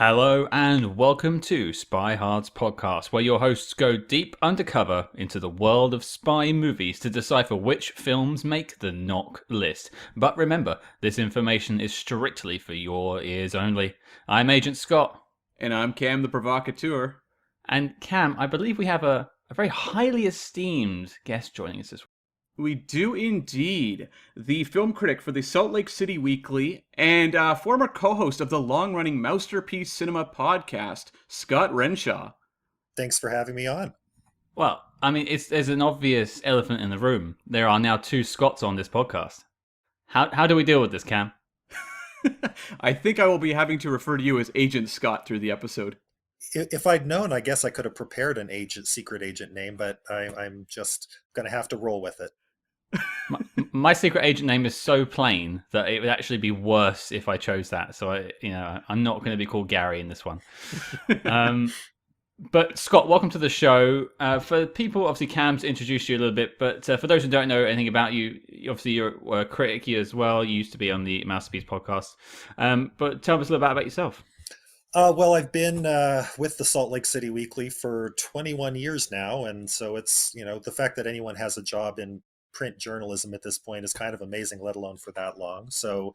Hello and welcome to SpyHards podcast, where your hosts go deep undercover into the world of spy movies to decipher which films make the knock list. But remember, this information is strictly for your ears only. I'm Agent Scott. And I'm Cam the Provocateur. And Cam, I believe we have a very highly esteemed guest joining us this week. We do indeed. The film critic for the Salt Lake City Weekly and former co-host of the long-running Mousterpiece Cinema podcast, Scott Renshaw. Thanks for having me on. Well, I mean, there's an obvious elephant in the room. There are now two Scotts on this podcast. How do we deal with this, Cam? I think I will be having to refer to you as Agent Scott through the episode. If I'd known, I guess I could have prepared an secret agent name, but I'm just going to have to roll with it. My secret agent name is so plain that it would actually be worse if I chose that. So I'm not going to be called Gary in this one. But Scott, welcome to the show. For people, obviously, Cam's introduced you a little bit, but for those who don't know anything about you, obviously you're a critic as well. You used to be on the Mousterpiece podcast. But tell us a little bit about yourself. Well, I've been with the Salt Lake City Weekly for 21 years now, and so it's, the fact that anyone has a job in print journalism at this point is kind of amazing, let alone for that long. So,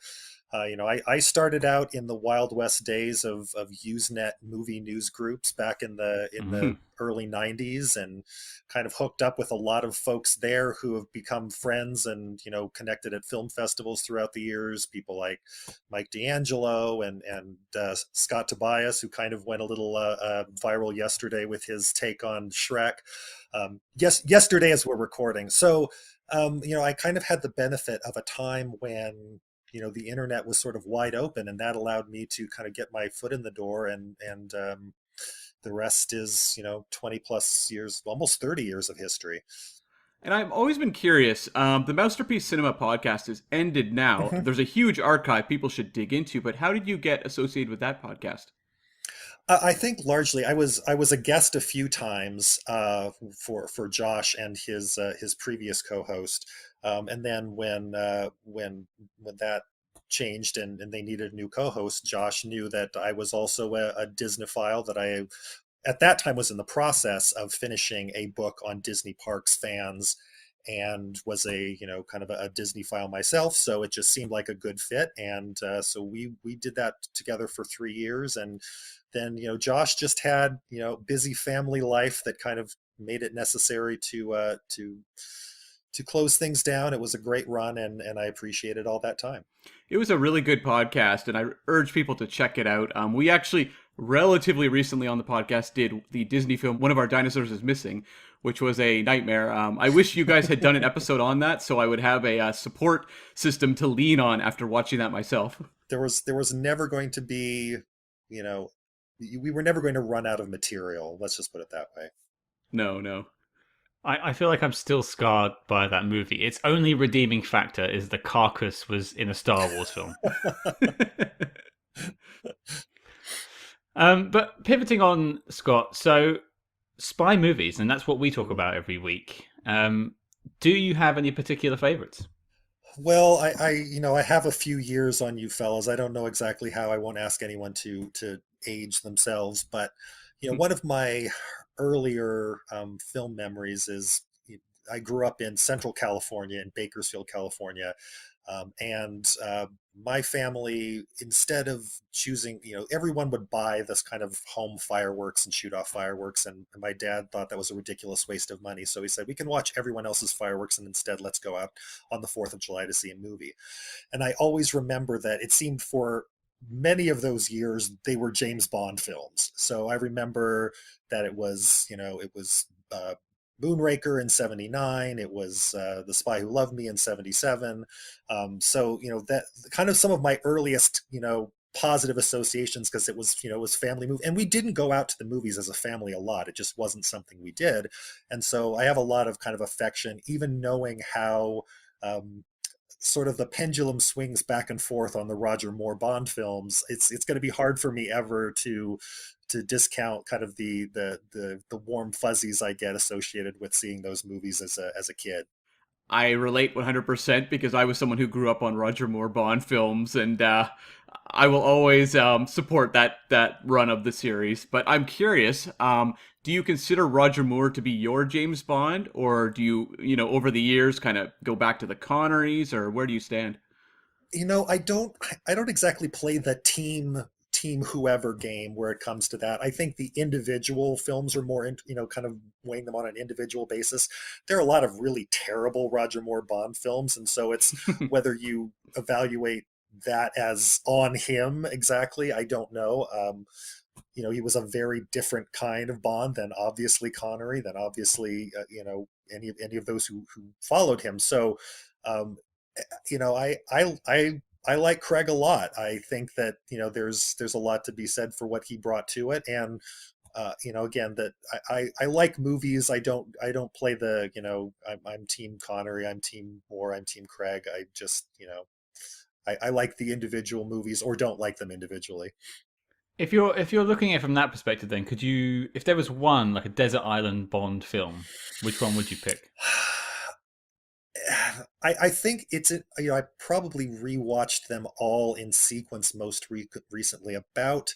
I started out in the Wild West days of Usenet movie news groups back in the early 90s, and kind of hooked up with a lot of folks there who have become friends and, connected at film festivals throughout the years. People like Mike D'Angelo and Scott Tobias, who kind of went a little viral yesterday with his take on Shrek. Yesterday as we're recording. So, I kind of had the benefit of a time when, the internet was sort of wide open, and that allowed me to kind of get my foot in the door, and the rest is, 20 plus years, almost 30 years of history. And I've always been curious. The Mousterpiece Cinema podcast is ended now. There's a huge archive people should dig into, but how did you get associated with that podcast? I think largely I was a guest a few times for Josh and his previous co-host, and then when that changed and they needed a new co-host, Josh knew that I was also a Disneyphile, that I at that time was in the process of finishing a book on Disney parks fans, and was a kind of a Disneyphile myself, so it just seemed like a good fit, and so we did that together for 3 years, and then Josh just had busy family life that kind of made it necessary to close things down. It was a great run, and I appreciated all that time. It was a really good podcast, and I urge people to check it out. We actually relatively recently on the podcast did the Disney film One of Our Dinosaurs is Missing, which was a nightmare. I wish you guys had done an episode on that, so I would have a support system to lean on after watching that myself. There was never going to be, we were never going to run out of material. Let's just put it that way. No. I feel like I'm still scarred by that movie. Its only redeeming factor is the carcass was in a Star Wars film. But pivoting on, Scott, so spy movies, and that's what we talk about every week. Do you have any particular favorites? Well, I have a few years on you fellas. I don't know exactly how. I won't ask anyone to age themselves, but one of my earlier film memories is I grew up in Central California, in Bakersfield, California, and my family, instead of choosing, everyone would buy this kind of home fireworks and shoot off fireworks, and my dad thought that was a ridiculous waste of money. So he said, we can watch everyone else's fireworks, and instead let's go out on the 4th of July to see a movie. And I always remember that it seemed for many of those years they were James Bond films. So I remember that it was Moonraker in 79. It was The Spy Who Loved Me in 77. So that kind of some of my earliest positive associations, because it was family movie, and we didn't go out to the movies as a family a lot. It just wasn't something we did, and so I have a lot of kind of affection, even knowing how sort of the pendulum swings back and forth on the Roger Moore Bond films. It's going to be hard for me ever to discount kind of the warm fuzzies I get associated with seeing those movies as a kid. I relate 100% because I was someone who grew up on Roger Moore Bond films, and I will always support that run of the series. But I'm curious, do you consider Roger Moore to be your James Bond, or do you over the years kind of go back to the Connerys, or where do you stand? I don't exactly play the team whoever game where it comes to that. I think the individual films are more, kind of weighing them on an individual basis. There are a lot of really terrible Roger Moore Bond films, and so it's whether you evaluate that as on him exactly. I don't know. He was a very different kind of Bond than obviously Connery, than obviously any of those who followed him. So um, I like Craig a lot. I think that there's a lot to be said for what he brought to it, and again, that I like movies. I don't play the I'm Team Connery, I'm Team Moore, I'm Team Craig. I just I like the individual movies or don't like them individually. If you're looking at it from that perspective, then could you, if there was one like a desert island Bond film, which one would you pick? I think I probably rewatched them all in sequence most recently, about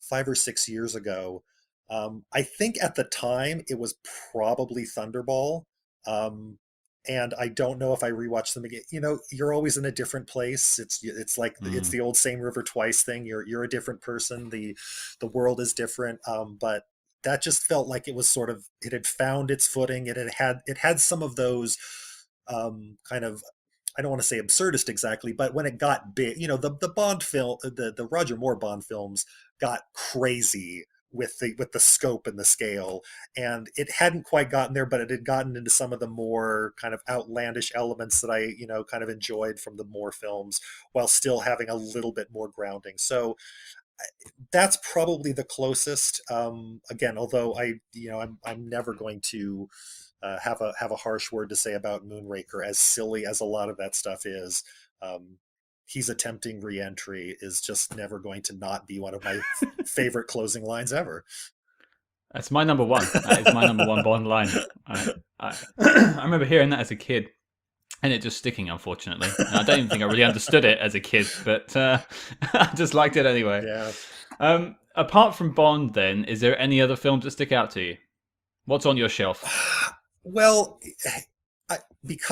5 or 6 years ago. I think at the time it was probably Thunderball. Um, and I don't know if I rewatched them again. You're always in a different place. It's like it's Mm. the old same river twice thing. You're a different person. The world is different. But that just felt like it was sort of, it had found its footing. It had some of those kind of, I don't want to say absurdist exactly, but when it got big, the Bond film, the Roger Moore Bond films got crazy with the scope and the scale, and it hadn't quite gotten there, but it had gotten into some of the more kind of outlandish elements that I kind of enjoyed from the Moore films, while still having a little bit more grounding. So that's probably the closest. Again, although I'm never going to have a harsh word to say about Moonraker, as silly as a lot of that stuff is. Um, he's attempting re-entry is just never going to not be one of my favorite closing lines ever. That's my number one. That is my number one Bond line. I remember hearing that as a kid, and it just sticking, unfortunately. And I don't even think I really understood it as a kid, but I just liked it anyway. Yeah. Apart from Bond, then, is there any other films that stick out to you? What's on your shelf? Well,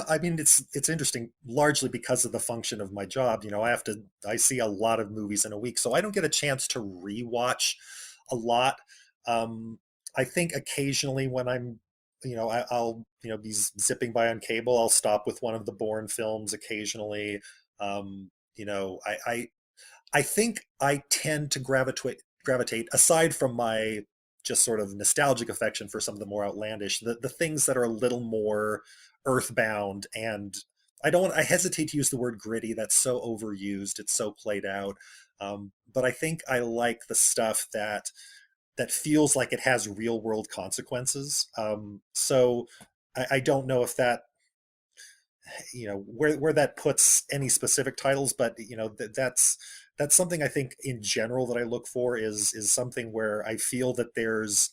I mean, it's interesting, largely because of the function of my job. I see a lot of movies in a week, so I don't get a chance to rewatch a lot. Um, I think occasionally when I'll be zipping by on cable, I'll stop with one of the Bourne films occasionally. I think I tend to gravitate aside from my just sort of nostalgic affection for some of the more outlandish, the things that are a little more earthbound. And I hesitate to use the word gritty. That's so overused. It's so played out. But I think I like the stuff that feels like it has real world consequences. So I don't know if that, where that puts any specific titles, but that's something I think in general that I look for is something where I feel that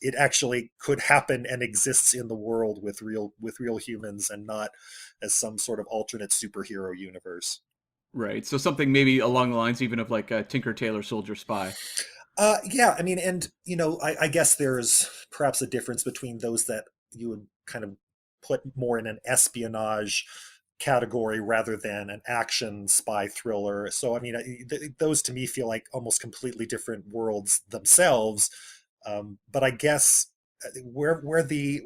it actually could happen and exists in the world with real humans, and not as some sort of alternate superhero universe. Right. So something maybe along the lines even of like Tinker Tailor Soldier Spy. Yeah, I mean, and I guess there's perhaps a difference between those that you would kind of put more in an espionage category rather than an action spy thriller. So, I mean, those to me feel like almost completely different worlds themselves. But I guess where the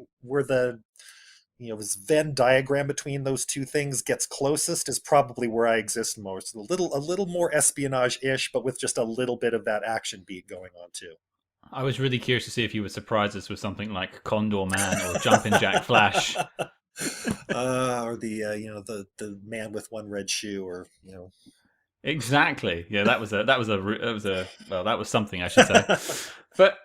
this Venn diagram between those two things gets closest is probably where I exist most. A little more espionage-ish, but with just a little bit of that action beat going on too. I was really curious to see if you would surprise us with something like Condor Man or Jumpin' Jack Flash. Or the man with one red shoe, or Exactly. Yeah, that was something, I should say. But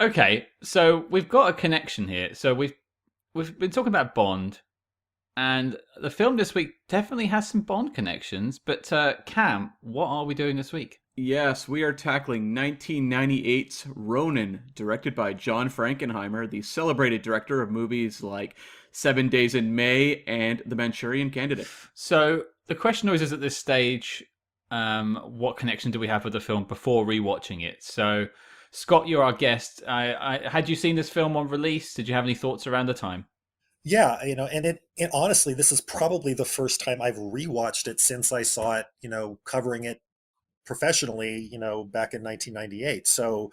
okay, so we've got a connection here. So we've been talking about Bond, and the film this week definitely has some Bond connections. But Cam, what are we doing this week? Yes, we are tackling 1998's Ronin, directed by John Frankenheimer, the celebrated director of movies like 7 Days in May and The Manchurian Candidate. So the question always is at this stage, what connection do we have with the film before rewatching it. So, Scott, you're our guest. Had you seen this film on release? Did you have any thoughts around the time? Yeah, and it honestly, this is probably the first time I've rewatched it since I saw it, covering it professionally, back in 1998. So,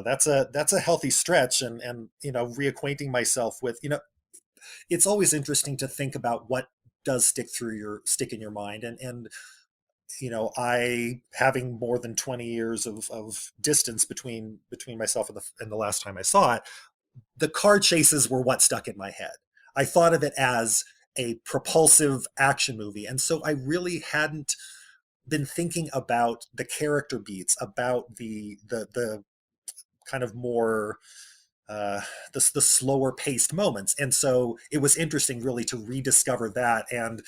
that's a healthy stretch, and reacquainting myself with, it's always interesting to think about what does stick in your mind, and I, having more than 20 years of distance between myself and the last time I saw it, the car chases were what stuck in my head. I thought of it as a propulsive action movie. And so I really hadn't been thinking about the character beats, about the kind of more the slower paced moments. And so it was interesting really to rediscover that and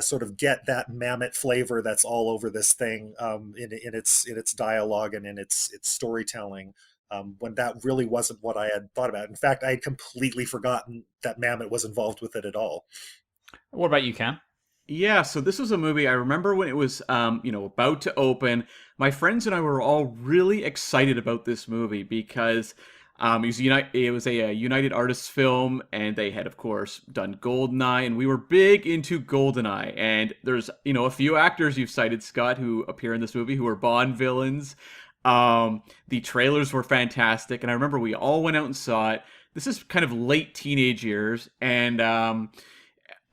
sort of get that Mamet flavor that's all over this thing, in its dialogue and in its storytelling, when that really wasn't what I had thought about. In fact, I had completely forgotten that Mamet was involved with it at all. What about you, Cam? Yeah, so this was a movie I remember when it was, about to open. My friends and I were all really excited about this movie because it was a United Artists film, and they had, of course, done Goldeneye, and we were big into Goldeneye. And there's, a few actors you've cited, Scott, who appear in this movie who are Bond villains. The trailers were fantastic, and I remember we all went out and saw it. This is kind of late teenage years, and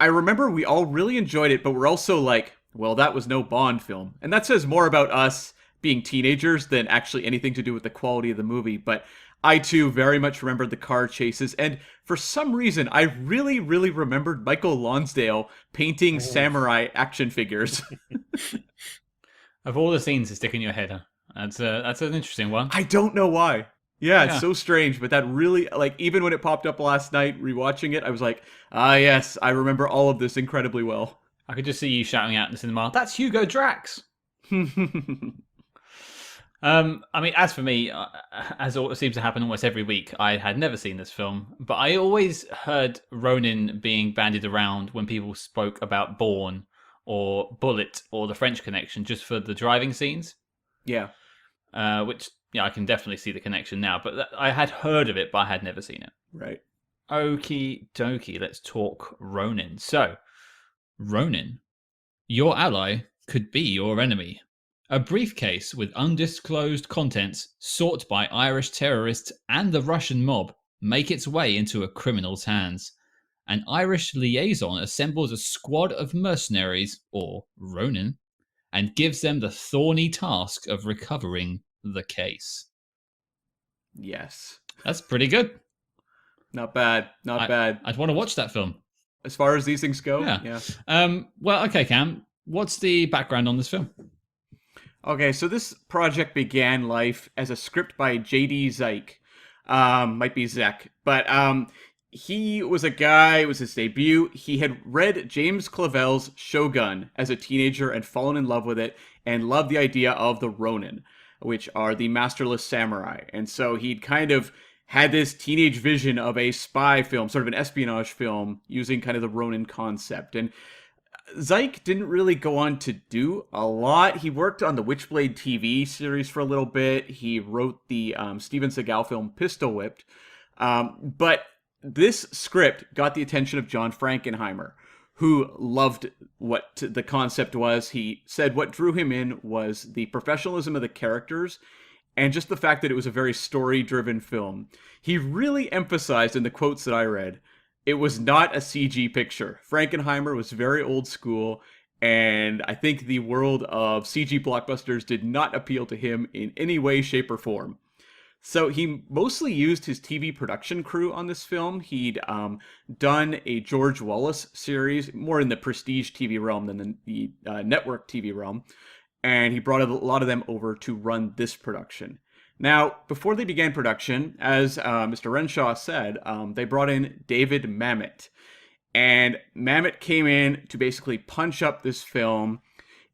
I remember we all really enjoyed it, but we're also like, well, that was no Bond film. And that says more about us being teenagers than actually anything to do with the quality of the movie. But I, too, very much remembered the car chases. And for some reason, I really, really remembered Michael Lonsdale painting samurai action figures. Of all the scenes that stick in your head, huh? That's an interesting one. I don't know why. Yeah, it's so strange, but that really, even when it popped up last night, rewatching it, I was like, yes, I remember all of this incredibly well. I could just see you shouting out in the cinema, "That's Hugo Drax!" As for me, as it seems to happen almost every week, I had never seen this film, but I always heard Ronin being bandied around when people spoke about Bourne or Bullet or The French Connection, just for the driving scenes. Yeah. Which, I can definitely see the connection now, but I had heard of it, but I had never seen it. Right. Okie dokie, let's talk Ronin. So, Ronin, your ally could be your enemy. A briefcase with undisclosed contents sought by Irish terrorists and the Russian mob make its way into a criminal's hands. An Irish liaison assembles a squad of mercenaries, or Ronin, and gives them the thorny task of recovering the case. Yes. That's pretty good. Not bad. Not bad. I'd want to watch that film. As far as these things go? Yeah. Well, okay, Cam. What's the background on this film? Okay, so this project began life as a script by J.D. Zeik. Might be Zek. But he was a guy, it was his debut. He had read James Clavell's Shogun as a teenager and fallen in love with it and loved the idea of the Ronin, which are the masterless samurai. And so he'd kind of had this teenage vision of a spy film, sort of an espionage film, using kind of the Ronin concept. And Zeik didn't really go on to do a lot. He worked on the Witchblade TV series for a little bit. He wrote the Steven Seagal film Pistol Whipped. But this script got the attention of John Frankenheimer, who loved what the concept was. He said what drew him in was the professionalism of the characters and just the fact that it was a very story-driven film. He really emphasized in the quotes that I read, it was not a CG picture. Frankenheimer was very old school, and I think the world of CG blockbusters did not appeal to him in any way, shape, or form. So he mostly used his TV production crew on this film. He'd done a George Wallace series, more in the prestige TV realm than the network TV realm, and he brought a lot of them over to run this production. Now, before they began production, as Mr. Renshaw said, they brought in David Mamet. And Mamet came in to basically punch up this film,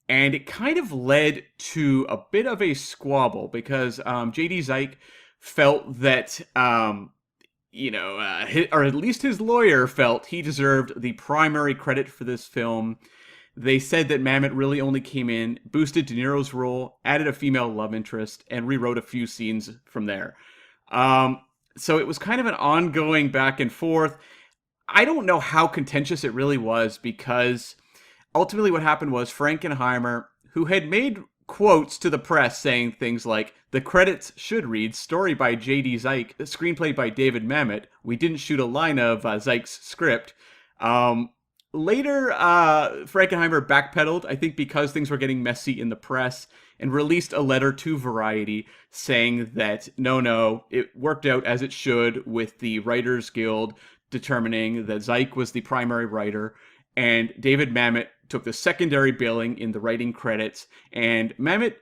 and it kind of led to a bit of a squabble because J.D. Zeik felt that, or at least his lawyer felt he deserved the primary credit for this film. They said that Mamet really only came in, boosted De Niro's role, added a female love interest, and rewrote a few scenes from there. So it was kind of an ongoing back and forth. I don't know how contentious it really was, because ultimately what happened was Frankenheimer, who had made quotes to the press saying things like, the credits should read story by J.D. Zeik, screenplay by David Mamet. We didn't shoot a line of Zeik's script. Later, Frankenheimer backpedaled, I think because things were getting messy in the press, and released a letter to Variety saying that, no, it worked out as it should, with the Writers Guild determining that Zeik was the primary writer, and David Mamet took the secondary billing in the writing credits. And Mamet,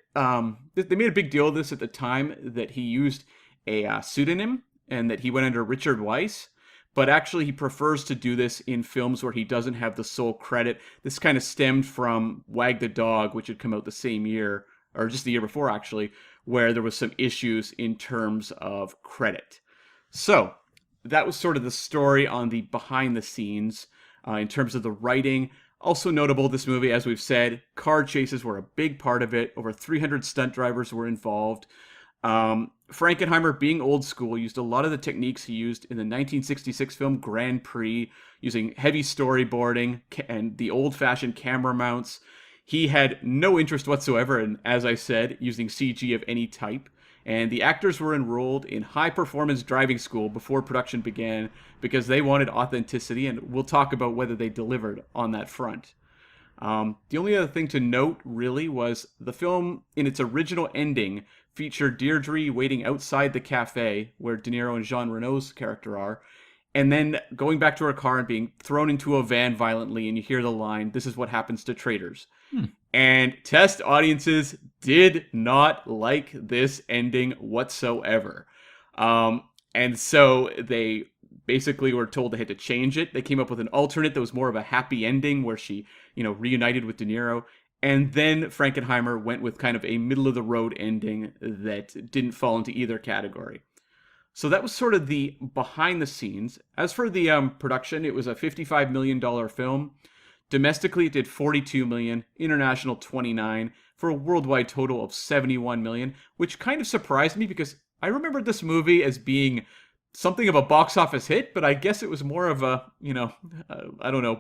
they made a big deal of this at the time, that he used a pseudonym and that he went under Richard Weiss. But actually, he prefers to do this in films where he doesn't have the sole credit. This kind of stemmed from Wag the Dog, which had come out the same year, or just the year before, actually, where there was some issues in terms of credit. So that was sort of the story on the behind the scenes in terms of the writing. Also notable, this movie, as we've said, car chases were a big part of it. Over 300 stunt drivers were involved. Frankenheimer, being old school, used a lot of the techniques he used in the 1966 film Grand Prix, using heavy storyboarding and the old-fashioned camera mounts. He had no interest whatsoever in, as I said, using CG of any type. And the actors were enrolled in high-performance driving school before production began because they wanted authenticity, and we'll talk about whether they delivered on that front. The only other thing to note, really, was the film, in its original ending, featured Deirdre waiting outside the cafe where De Niro and Jean Reno's character are, and then going back to her car and being thrown into a van violently, and you hear the line, "This is what happens to traitors." And test audiences did not like this ending whatsoever. And so they basically were told they had to change it. They came up with an alternate that was more of a happy ending where she, reunited with De Niro. And then Frankenheimer went with kind of a middle-of-the-road ending that didn't fall into either category. So that was sort of the behind the scenes. As for the production, it was a $55 million film. Domestically, it did $42 million, international $29 million, for a worldwide total of $71 million, which kind of surprised me because I remembered this movie as being something of a box office hit, but I guess it was more of a,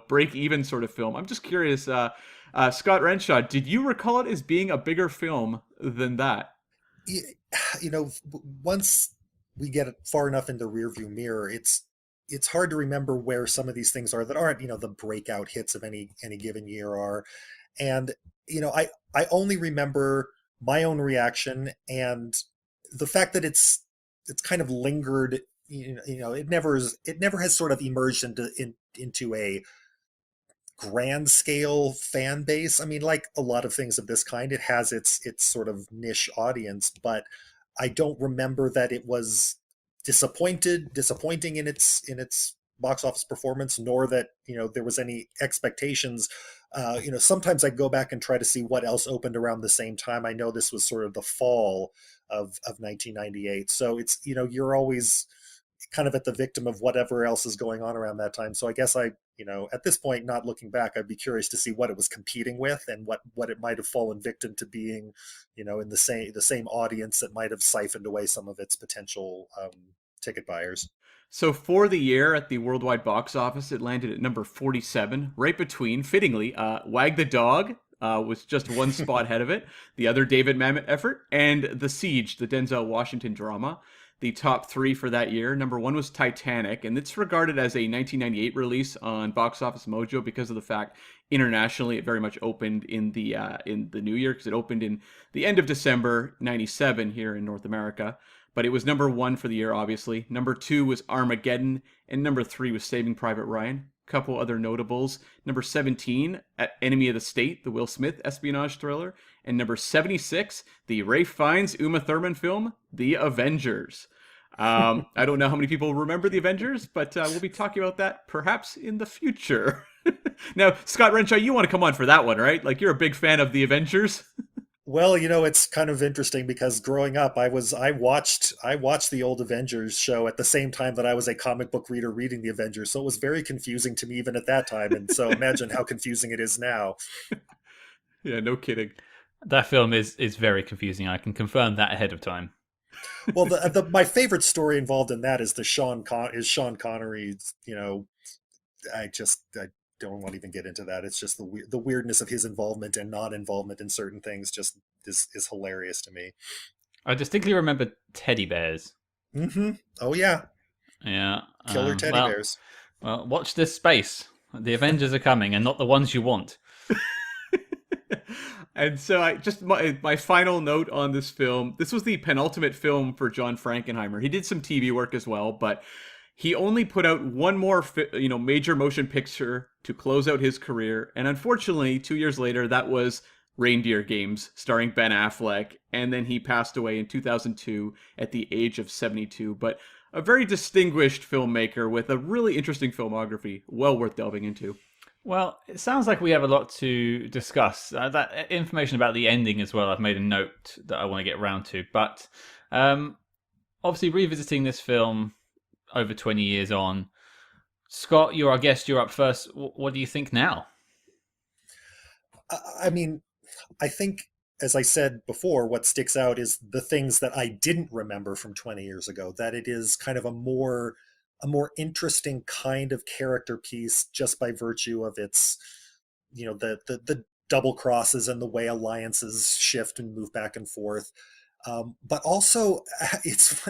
break-even sort of film. I'm just curious, Scott Renshaw, did you recall it as being a bigger film than that? Once we get far enough in the rearview mirror, it's hard to remember where some of these things are that aren't, the breakout hits of any given year are. And, I only remember my own reaction and the fact that it's kind of lingered, it never has sort of emerged into a grand scale fan base. I mean, like a lot of things of this kind, it has its sort of niche audience, but I don't remember that it was disappointing in its box office performance, nor that there was any expectations. Sometimes I go back and try to see what else opened around the same time. I know this was sort of the fall of 1998, so it's you're always kind of at the victim of whatever else is going on around that time. So I guess at this point, not looking back, I'd be curious to see what it was competing with and what it might have fallen victim to being, in the same audience that might have siphoned away some of its potential ticket buyers. So for the year at the worldwide box office, it landed at number 47, right between, fittingly, Wag the Dog, was just one spot ahead of it, the other David Mamet effort, and The Siege, the Denzel Washington drama. The top three for that year. Number one was Titanic, and it's regarded as a 1998 release on Box Office Mojo because of the fact internationally it very much opened in the new year, because it opened in the end of December 97 here in North America. But it was number one for the year, obviously. Number two was Armageddon, and number three was Saving Private Ryan. A couple other notables. Number 17, Enemy of the State, the Will Smith espionage thriller. And number 76, the Ralph Fiennes Uma Thurman film, The Avengers. I don't know how many people remember The Avengers, but we'll be talking about that perhaps in the future. Now, Scott Renshaw, you want to come on for that one, right? Like, you're a big fan of The Avengers. Well, it's kind of interesting because growing up, I watched the old Avengers show at the same time that I was a comic book reader reading the Avengers, so it was very confusing to me even at that time. And so imagine how confusing it is now. Yeah, no kidding. That film is very confusing. I can confirm that ahead of time. Well, my favorite story involved in that is Sean Connery's. I don't want to even get into that. It's just the weirdness of his involvement and non-involvement in certain things just is hilarious to me. I distinctly remember teddy bears. Mm-hmm. Oh yeah, Yeah. killer teddy bears. Well, watch this space. The Avengers are coming, and not the ones you want. And so my final note on this film. This was the penultimate film for John Frankenheimer. He did some TV work as well, but he only put out one more major motion picture to close out his career. And unfortunately, 2 years later, that was Reindeer Games, starring Ben Affleck. And then he passed away in 2002 at the age of 72. But a very distinguished filmmaker with a really interesting filmography, well worth delving into. Well, it sounds like we have a lot to discuss. That information about the ending as well, I've made a note that I want to get around to. But obviously, revisiting this film over 20 years on, Scott, you're our guest. You're up first. What do you think now? I mean, I think, as I said before, what sticks out is the things that I didn't remember from 20 years ago, that it is kind of a more interesting kind of character piece just by virtue of its, the double crosses and the way alliances shift and move back and forth. But also, it's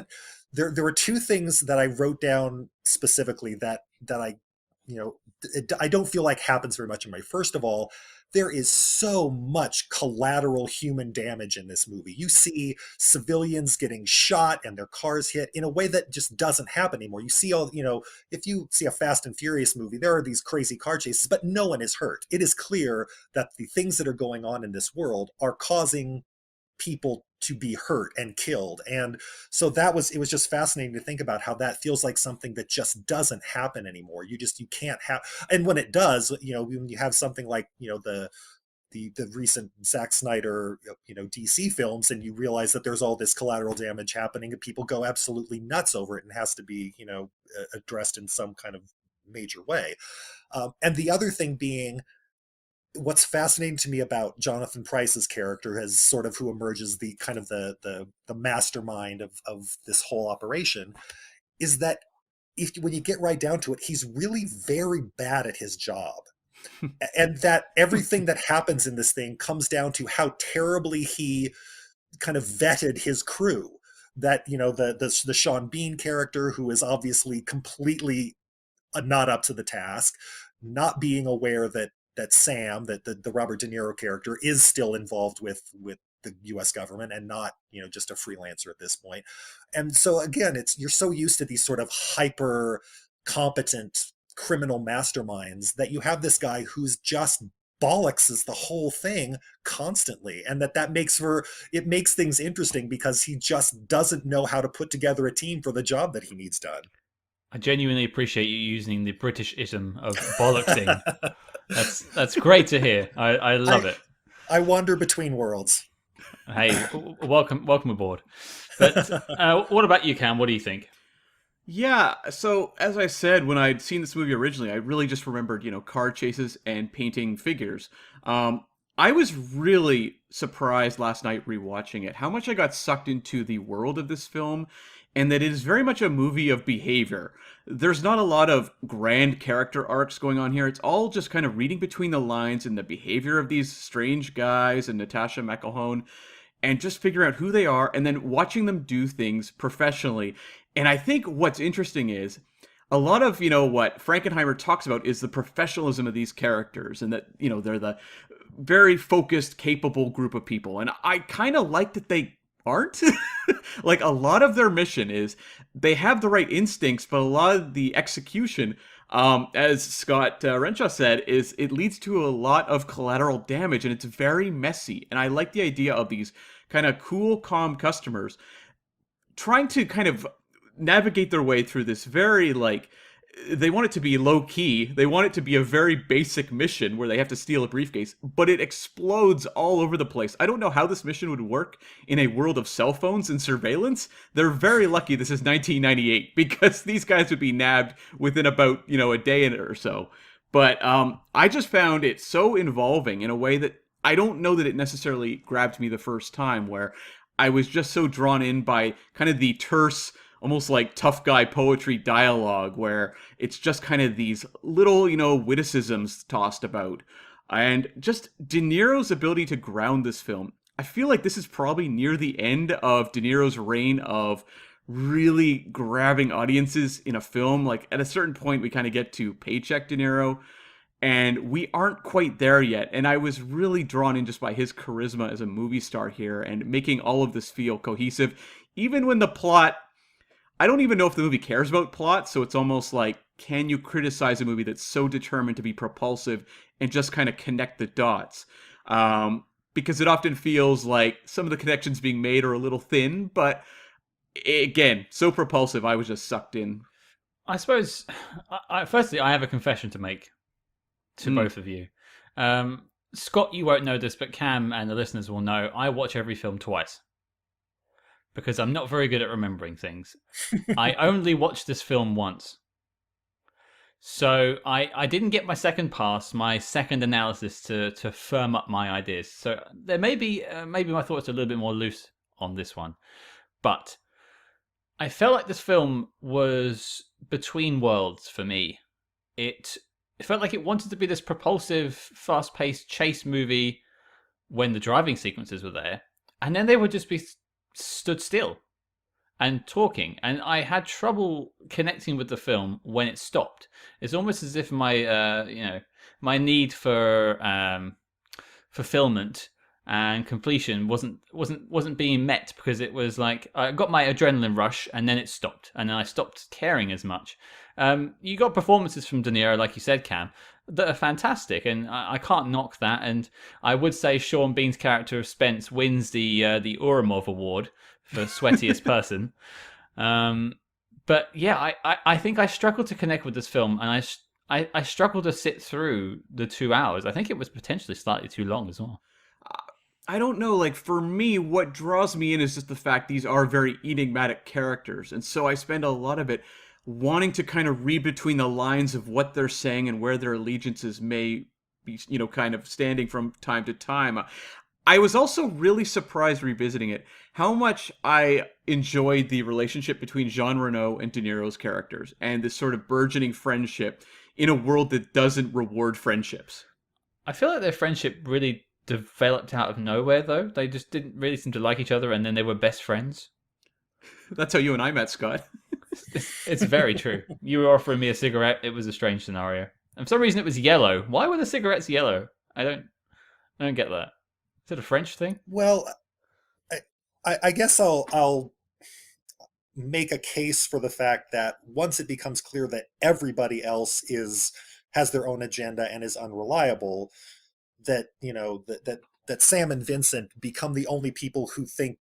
there were two things that I wrote down specifically that I don't feel like happens very much in my. First of all, there is so much collateral human damage in this movie. You see civilians getting shot and their cars hit in a way that just doesn't happen anymore. You see if you see a Fast and Furious movie, there are these crazy car chases, but no one is hurt. It is clear that the things that are going on in this world are causing people to be hurt and killed. And so it was just fascinating to think about how that feels like something that just doesn't happen anymore. You can't have, and when it does, when you have something like, the recent Zack Snyder, DC films, and you realize that there's all this collateral damage happening and people go absolutely nuts over it and has to be, addressed in some kind of major way. And the other thing being, what's fascinating to me about Jonathan Pryce's character as sort of who emerges the kind of the mastermind of this whole operation is that when you get right down to it, he's really very bad at his job. And that everything that happens in this thing comes down to how terribly he kind of vetted his crew. That, the Sean Bean character, who is obviously completely not up to the task, not being aware that Sam, that the Robert De Niro character, is still involved with the U.S. government and not, just a freelancer at this point. And so again, you're so used to these sort of hyper competent criminal masterminds that you have this guy who's just bollockses the whole thing constantly, and that makes things interesting because he just doesn't know how to put together a team for the job that he needs done. I genuinely appreciate you using the British-ism of bollocksing. That's great to hear. I love it. I wander between worlds. Hey, welcome aboard. But what about you, Cam? What do you think? Yeah, so as I said, when I'd seen this movie originally, I really just remembered, car chases and painting figures. I was really surprised last night rewatching it, how much I got sucked into the world of this film, and that it is very much a movie of behavior. There's not a lot of grand character arcs going on here. It's all just kind of reading between the lines in the behavior of these strange guys and Natascha McElhone, and just figuring out who they are and then watching them do things professionally. And I think what's interesting is a lot of, what Frankenheimer talks about is the professionalism of these characters, and that, they're the very focused, capable group of people. And I kind of like that they aren't. Like, a lot of their mission is they have the right instincts, but a lot of the execution, as Scott Renshaw said, is it leads to a lot of collateral damage, and it's very messy. And I like the idea of these kind of cool, calm customers trying to kind of navigate their way through this very, they want it to be low key. They want it to be a very basic mission where they have to steal a briefcase, but it explodes all over the place. I don't know how this mission would work in a world of cell phones and surveillance. They're very lucky this is 1998 because these guys would be nabbed within about, a day or so. But I just found it so involving in a way that I don't know that it necessarily grabbed me the first time, where I was just so drawn in by kind of the terse, almost like tough guy poetry dialogue, where it's just kind of these little, witticisms tossed about. And just De Niro's ability to ground this film. I feel like this is probably near the end of De Niro's reign of really grabbing audiences in a film. Like at a certain point, we kind of get to Paycheck De Niro, and we aren't quite there yet. And I was really drawn in just by his charisma as a movie star here and making all of this feel cohesive, even when the plot, I don't even know if the movie cares about plot, so it's almost like, can you criticize a movie that's so determined to be propulsive and just kind of connect the dots? Because it often feels like some of the connections being made are a little thin, but again, so propulsive, I was just sucked in. I suppose, firstly, I have a confession to make to both of you. Scott, you won't know this, but Cam and the listeners will know, I watch every film twice. Because I'm not very good at remembering things. I only watched this film once. So I didn't get my second pass, my second analysis to firm up my ideas. So there maybe my thoughts are a little bit more loose on this one. But I felt like this film was between worlds for me. It felt like it wanted to be this propulsive, fast-paced chase movie when the driving sequences were there. And then they would just be stood still and talking, and I had trouble connecting with the film when it stopped. It's almost as if my my need for fulfillment and completion wasn't being met, because it was like I got my adrenaline rush and then it stopped, and then I stopped caring as much. You got performances from De Niro, like you said, Cam, that are fantastic, and I can't knock that. And I would say Sean Bean's character of Spence wins the Uramov Award for sweatiest person. But yeah, I think I struggled to connect with this film, and I struggled to sit through the 2 hours. I think it was potentially slightly too long as well. I don't know, like for me, what draws me in is just the fact these are very enigmatic characters. And so I spend a lot of it wanting to kind of read between the lines of what they're saying and where their allegiances may be, kind of standing from time to time. I was also really surprised revisiting it how much I enjoyed the relationship between Jean Reno and De Niro's characters, and this sort of burgeoning friendship in a world that doesn't reward friendships. I feel like their friendship really developed out of nowhere, though. They just didn't really seem to like each other, and then they were best friends. That's how you and I met, Scott. It's very true. You were offering me a cigarette. It was a strange scenario. And for some reason, it was yellow. Why were the cigarettes yellow? I don't get that. Is it a French thing? Well, I guess I'll make a case for the fact that once it becomes clear that everybody else has their own agenda and is unreliable, that that Sam and Vincent become the only people who think,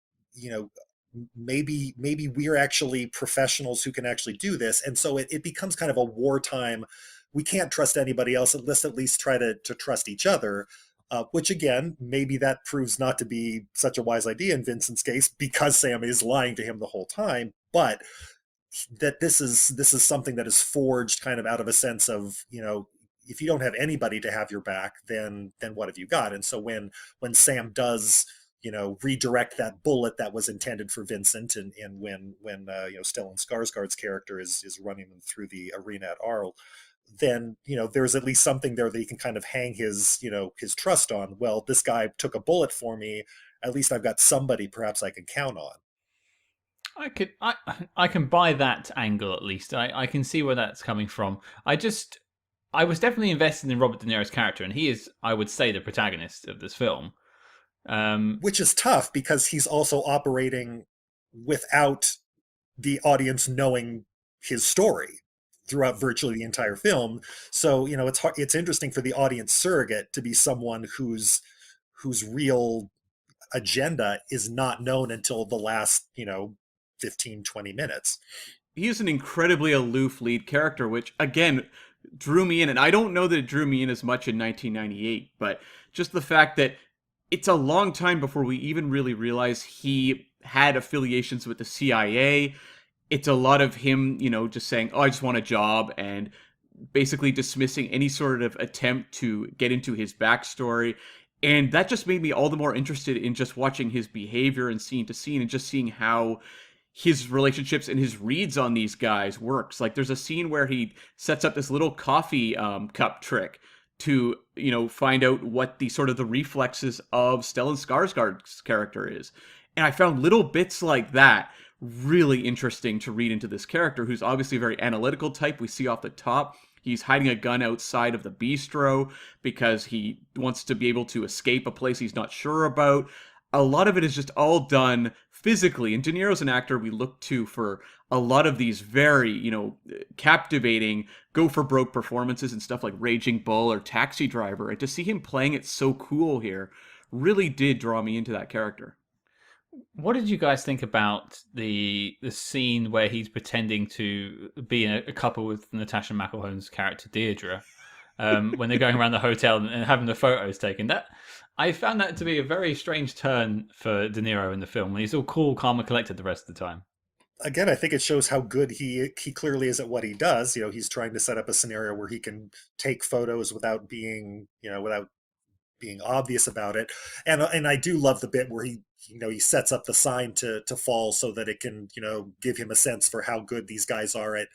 maybe we're actually professionals who can actually do this. And so it becomes kind of a wartime, we can't trust anybody else, let's at least try to trust each other. Which again, maybe that proves not to be such a wise idea in Vincent's case, because Sam is lying to him the whole time. But that this is something that is forged kind of out of a sense of, if you don't have anybody to have your back, then what have you got? And so when Sam does, redirect that bullet that was intended for Vincent, and when Stellan Skarsgård's character is running them through the arena at Arles, then there's at least something there that he can kind of hang his trust on. Well, this guy took a bullet for me, at least I've got somebody perhaps I can count on. I can buy that angle, at least. I can see where that's coming from. I was definitely invested in Robert De Niro's character, and he is, I would say, the protagonist of this film. Which is tough because he's also operating without the audience knowing his story throughout virtually the entire film. So, it's interesting for the audience surrogate to be someone whose real agenda is not known until the last, 15, 20 minutes. he is an incredibly aloof lead character, which again drew me in. And I don't know that it drew me in as much in 1998, but just the fact that it's a long time before we even really realize he had affiliations with the CIA. It's a lot of him, just saying, "Oh, I just want a job," and basically dismissing any sort of attempt to get into his backstory. And that just made me all the more interested in just watching his behavior and scene to scene and just seeing how his relationships and his reads on these guys works. Like there's a scene where he sets up this little coffee cup trick to, find out what the sort of the reflexes of Stellan Skarsgård's character is. And I found little bits like that really interesting to read into this character, who's obviously a very analytical type. We see off the top, he's hiding a gun outside of the bistro because he wants to be able to escape a place he's not sure about. A lot of it is just all done physically. And De Niro's an actor we look to for a lot of these very, captivating go-for-broke performances and stuff like Raging Bull or Taxi Driver. And to see him playing it so cool here really did draw me into that character. What did you guys think about the scene where he's pretending to be in a couple with Natascha McElhone's character Deirdre, when they're going around the hotel and having the photos taken? That I found that to be a very strange turn for De Niro in the film. When he's all cool, calm, and collected the rest of the time. Again, I think it shows how good he clearly is at what he does. He's trying to set up a scenario where he can take photos without being obvious about it. And I do love the bit where he sets up the sign to fall so that it can, give him a sense for how good these guys are at,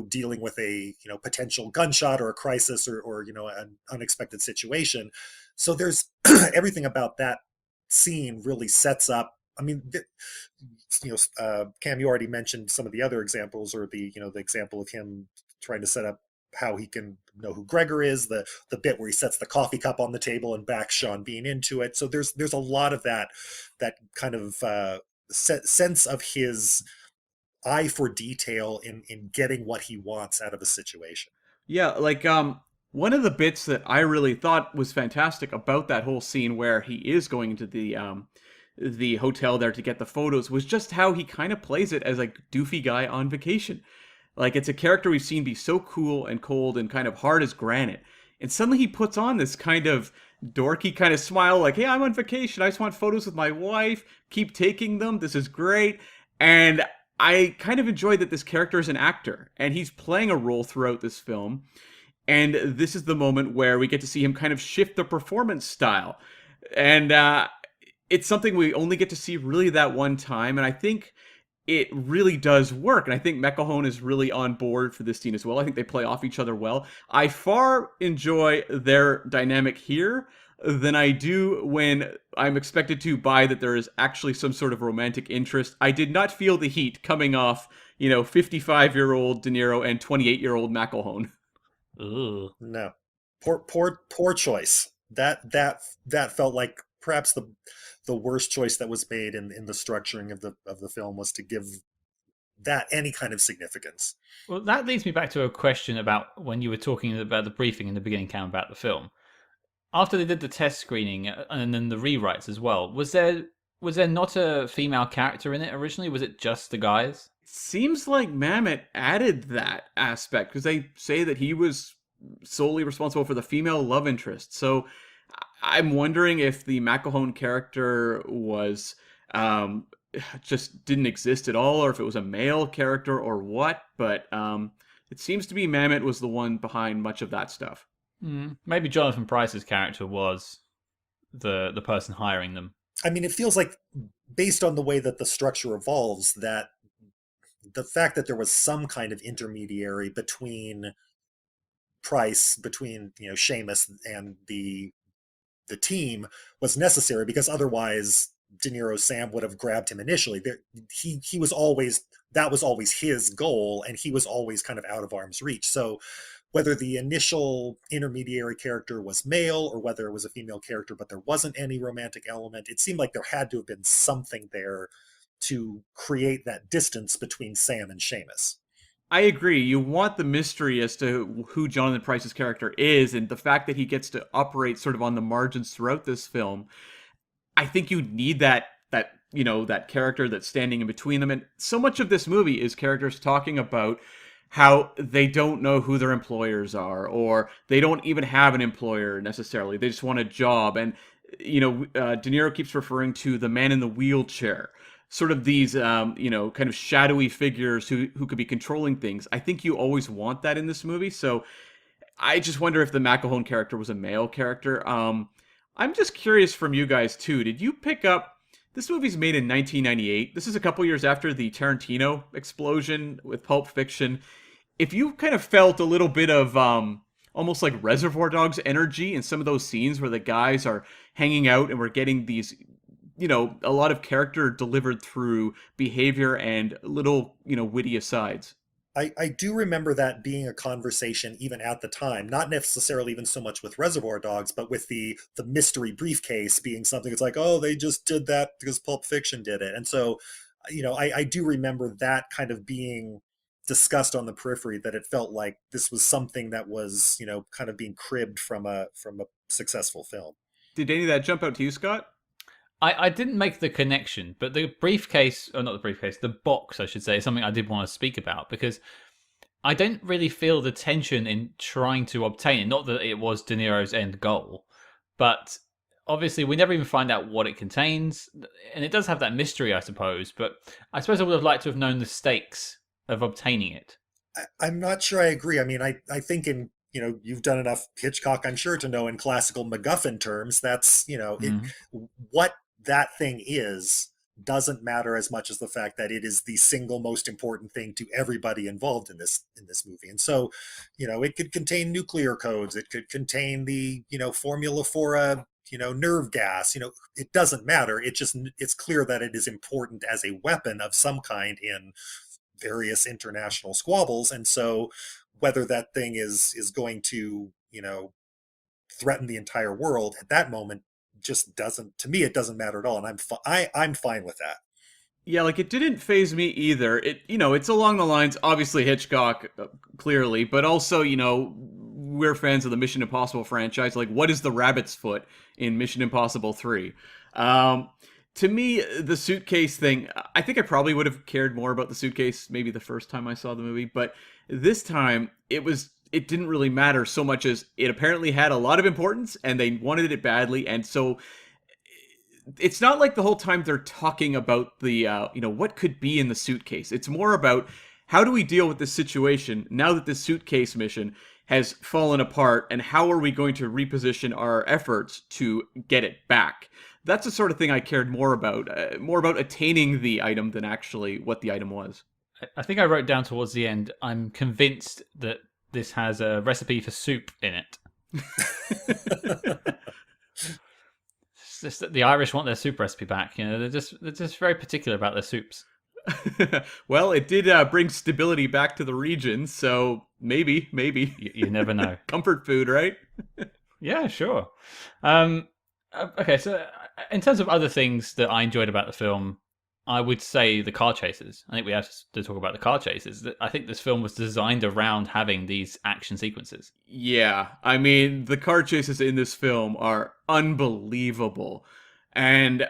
dealing with a, potential gunshot or a crisis or an unexpected situation. So there's everything about that scene really sets up. I mean, Cam, you already mentioned some of the other examples, or the example of him trying to set up how he can know who Gregor is, the bit where he sets the coffee cup on the table and backs Sean Bean into it. So there's a lot of that kind of sense of his eye for detail in getting what he wants out of a situation. Yeah, like one of the bits that I really thought was fantastic about that whole scene where he is going into the hotel there to get the photos was just how he kind of plays it as a doofy guy on vacation. Like, it's a character we've seen be so cool and cold and kind of hard as granite. And suddenly he puts on this kind of dorky kind of smile like, "Hey, I'm on vacation. I just want photos with my wife. Keep taking them. This is great." And I kind of enjoy that this character is an actor. And he's playing a role throughout this film. And this is the moment where we get to see him kind of shift the performance style. And it's something we only get to see really that one time. And I think it really does work. And I think McElhone is really on board for this scene as well. I think they play off each other well. I far enjoy their dynamic here than I do when I'm expected to buy that there is actually some sort of romantic interest. I did not feel the heat coming off, 55-year-old De Niro and 28-year-old McElhone. Ooh. No, poor choice. That felt like perhaps the worst choice that was made in the structuring of the film, was to give that any kind of significance. Well, that leads me back to a question about when you were talking about the briefing in the beginning, Cam, about the film. After they did the test screening and then the rewrites as well, was there not a female character in it originally? Was it just the guys? Seems like Mamet added that aspect because they say that he was solely responsible for the female love interest. So I'm wondering if the McElhone character was just didn't exist at all, or if it was a male character or what. But it seems to be Mamet was the one behind much of that stuff. Maybe Jonathan Pryce's character was the person hiring them. I mean, it feels like, based on the way that the structure evolves, that the fact that there was some kind of intermediary between Pryce, between Seamus and the team, was necessary, because otherwise De Niro's Sam would have grabbed him initially. He was always, that was always his goal, and he was always kind of out of arm's reach. So whether the initial intermediary character was male or whether it was a female character, but there wasn't any romantic element, it seemed like there had to have been something there to create that distance between Sam and Seamus. I agree. You want the mystery as to who Jonathan Pryce's character is, and the fact that he gets to operate sort of on the margins throughout this film. I think you need that that character that's standing in between them. And so much of this movie is characters talking about how they don't know who their employers are, or they don't even have an employer necessarily. They just want a job. And, De Niro keeps referring to the man in the wheelchair, sort of these, kind of shadowy figures who could be controlling things. I think you always want that in this movie. So I just wonder if the McElhone character was a male character. I'm just curious from you guys too. Did you pick up? This movie's made in 1998. This is a couple years after the Tarantino explosion with Pulp Fiction. If you kind of felt a little bit of almost like Reservoir Dogs energy in some of those scenes where the guys are hanging out and we're getting these, a lot of character delivered through behavior and little, witty asides. I do remember that being a conversation even at the time, not necessarily even so much with Reservoir Dogs, but with the mystery briefcase being something that's like, oh, they just did that because Pulp Fiction did it. And so, I do remember that kind of being discussed on the periphery, that it felt like this was something that was, kind of being cribbed from a successful film. Did any of that jump out to you, Scott? I didn't make the connection, but the briefcase, or not the briefcase, the box, I should say, is something I did want to speak about, because I don't really feel the tension in trying to obtain it. Not that it was De Niro's end goal, but obviously we never even find out what it contains, and it does have that mystery, I suppose, but I suppose I would have liked to have known the stakes of obtaining it. I'm not sure I agree. I mean, I think you've done enough Hitchcock, I'm sure, to know in classical MacGuffin terms, that's, what that thing is doesn't matter as much as the fact that it is the single most important thing to everybody involved in this movie. And so, it could contain nuclear codes, it could contain the, formula for a, nerve gas, it doesn't matter. It's clear that it is important as a weapon of some kind in various international squabbles. And so whether that thing is going to, threaten the entire world at that moment, just doesn't, to me, it doesn't matter at all. And I'm fine with that. Yeah, like, it didn't phase me either. It's along the lines, obviously Hitchcock, clearly, but also, we're fans of the Mission Impossible franchise. Like, what is the rabbit's foot in Mission Impossible 3? To me, the suitcase thing, I think I probably would have cared more about the suitcase maybe the first time I saw the movie, but this time it didn't really matter so much as it apparently had a lot of importance and they wanted it badly. And so it's not like the whole time they're talking about the, what could be in the suitcase. It's more about how do we deal with this situation now that the suitcase mission has fallen apart, and how are we going to reposition our efforts to get it back? That's the sort of thing I cared more about attaining the item than actually what the item was. I think I wrote down towards the end, I'm convinced that this has a recipe for soup in it. It's just that the Irish want their soup recipe back. They're just very particular about their soups. Well, it did bring stability back to the region, so maybe. You never know. Comfort food, right? Yeah, sure. Okay, so in terms of other things that I enjoyed about the film, I would say the car chases. I think we have to talk about the car chases. I think this film was designed around having these action sequences. Yeah, I mean, the car chases in this film are unbelievable. And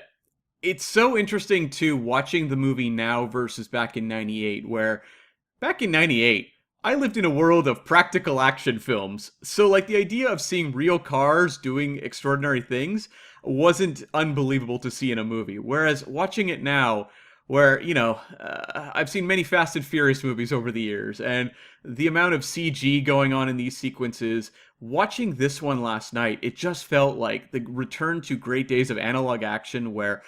it's so interesting, too, watching the movie now versus back in 98, where back in 98, I lived in a world of practical action films. So, like, the idea of seeing real cars doing extraordinary things wasn't unbelievable to see in a movie. Whereas watching it now, where, I've seen many Fast and Furious movies over the years, and the amount of CG going on in these sequences, watching this one last night, it just felt like the return to great days of analog action where,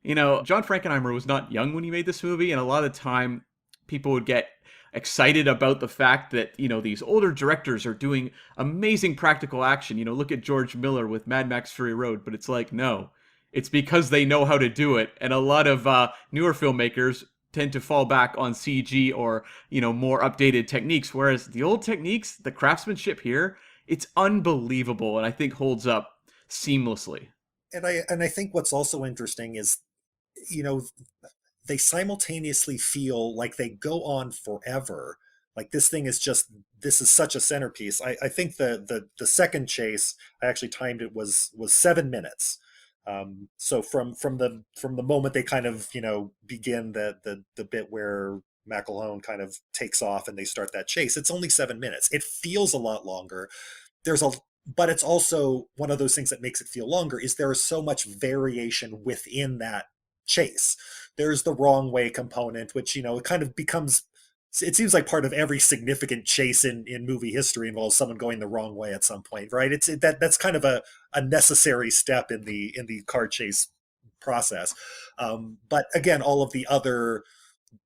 John Frankenheimer was not young when he made this movie, and a lot of the time people would get excited about the fact that, these older directors are doing amazing practical action. Look at George Miller with Mad Max Fury Road, but it's like, no, it's because they know how to do it. And a lot of newer filmmakers tend to fall back on CG or, more updated techniques. Whereas the old techniques, the craftsmanship here, it's unbelievable. And I think holds up seamlessly. And I think what's also interesting is, they simultaneously feel like they go on forever. Like this is such a centerpiece. I think the second chase, I actually timed it, was 7 minutes. So from the moment they kind of begin the bit where McElhone kind of takes off and they start that chase, it's only 7 minutes. It feels a lot longer. There's a But it's also one of those things that makes it feel longer is there is so much variation within that chase. There's the wrong way component, which it kind of becomes, it seems like part of every significant chase in movie history involves someone going the wrong way at some point, right? That's kind of a necessary step in the car chase process. But again, all of the other,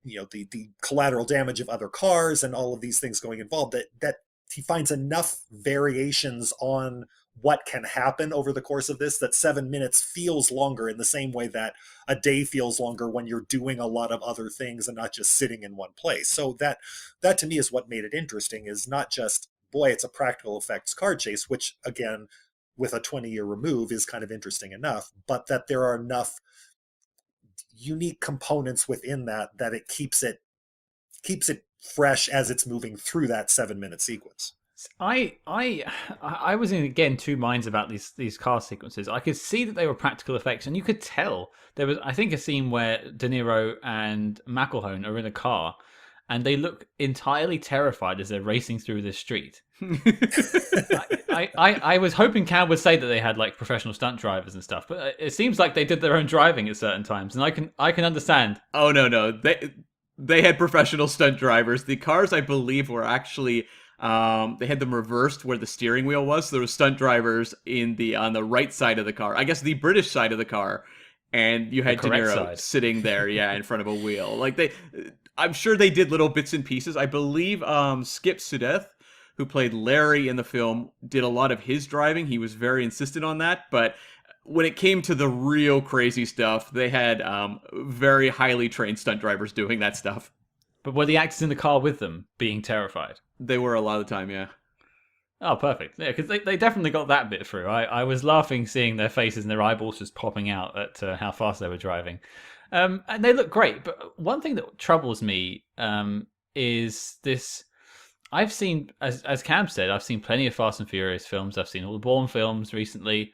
the collateral damage of other cars and all of these things going involved, that he finds enough variations on what can happen over the course of this that 7 minutes feels longer, in the same way that a day feels longer when you're doing a lot of other things and not just sitting in one place. So that to me is what made it interesting, is not just, boy, it's a practical effects car chase, which again, with a 20-year remove is kind of interesting enough, but that there are enough unique components within that it keeps it fresh as it's moving through that 7 minute sequence. I was in, again, two minds about these car sequences. I could see that they were practical effects, and you could tell there was, I think, a scene where De Niro and McElhone are in a car, and they look entirely terrified as they're racing through this street. I was hoping Cal would say that they had like professional stunt drivers and stuff, but it seems like they did their own driving at certain times, and I can understand. Oh no, they had professional stunt drivers. The cars, I believe, were actually they had them reversed where the steering wheel was. So there were stunt drivers on the right side of the car. I guess the British side of the car, and you had De Niro sitting there, in front of a wheel. I'm sure they did little bits and pieces. I believe Skipp Sudduth, who played Larry in the film, did a lot of his driving. He was very insistent on that, but when it came to the real crazy stuff, they had very highly trained stunt drivers doing that stuff. But were the actors in the car with them being terrified? They were a lot of the time, yeah. Oh, perfect. Yeah, because they definitely got that bit through. I was laughing seeing their faces and their eyeballs just popping out at how fast they were driving. And they look great. But one thing that troubles me is this. I've seen, as Cam said, I've seen plenty of Fast and Furious films. I've seen all the Bourne films recently,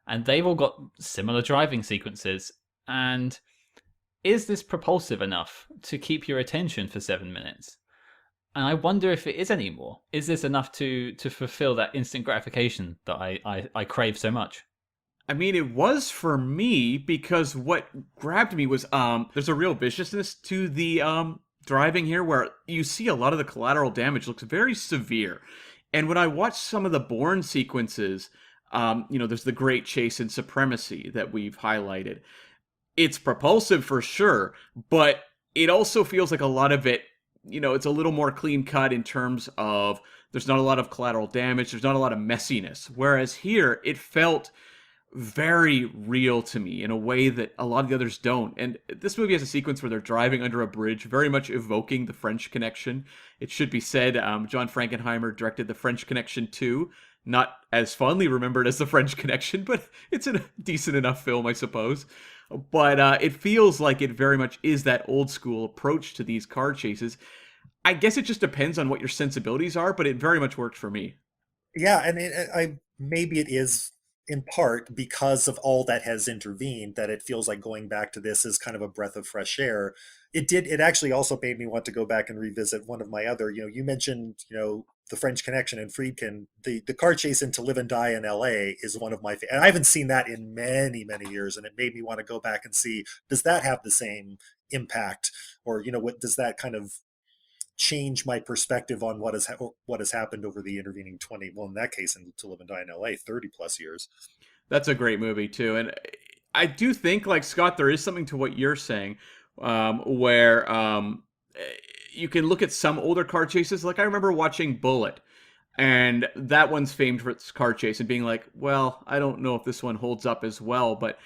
and they've all got similar driving sequences. And is this propulsive enough to keep your attention for 7 minutes? And I wonder if it is anymore. Is this enough to fulfill that instant gratification that I crave so much? I mean, it was for me, because what grabbed me was there's a real viciousness to the driving here, where you see a lot of the collateral damage looks very severe. And when I watched some of the Bourne sequences, there's the great chase and supremacy that we've highlighted. It's propulsive for sure, but it also feels like a lot of it, it's a little more clean cut in terms of there's not a lot of collateral damage, there's not a lot of messiness. Whereas here, it felt very real to me in a way that a lot of the others don't. And this movie has a sequence where they're driving under a bridge, very much evoking the French Connection. It should be said, John Frankenheimer directed the French Connection 2, not as fondly remembered as the French Connection, but it's a decent enough film, I suppose. But it feels like it very much is that old school approach to these car chases. I guess it just depends on what your sensibilities are, but it very much worked for me. Yeah, and maybe it is in part because of all that has intervened that it feels like going back to this is kind of a breath of fresh air. It actually also made me want to go back and revisit one of my other, you mentioned, the French Connection and Friedkin. The car chase into Live and Die in LA is one of my and I haven't seen that in many years, and it made me want to go back and see, does that have the same impact, or what does that kind of change my perspective on what has happened over the intervening 20, well, in that case, in To Live and Die in LA, 30 plus years. That's a great movie too. And I do think, like Scott, there is something to what you're saying, where you can look at some older car chases. Like I remember watching Bullet, and that one's famed for its car chase, and being like, well, I don't know if this one holds up as well, but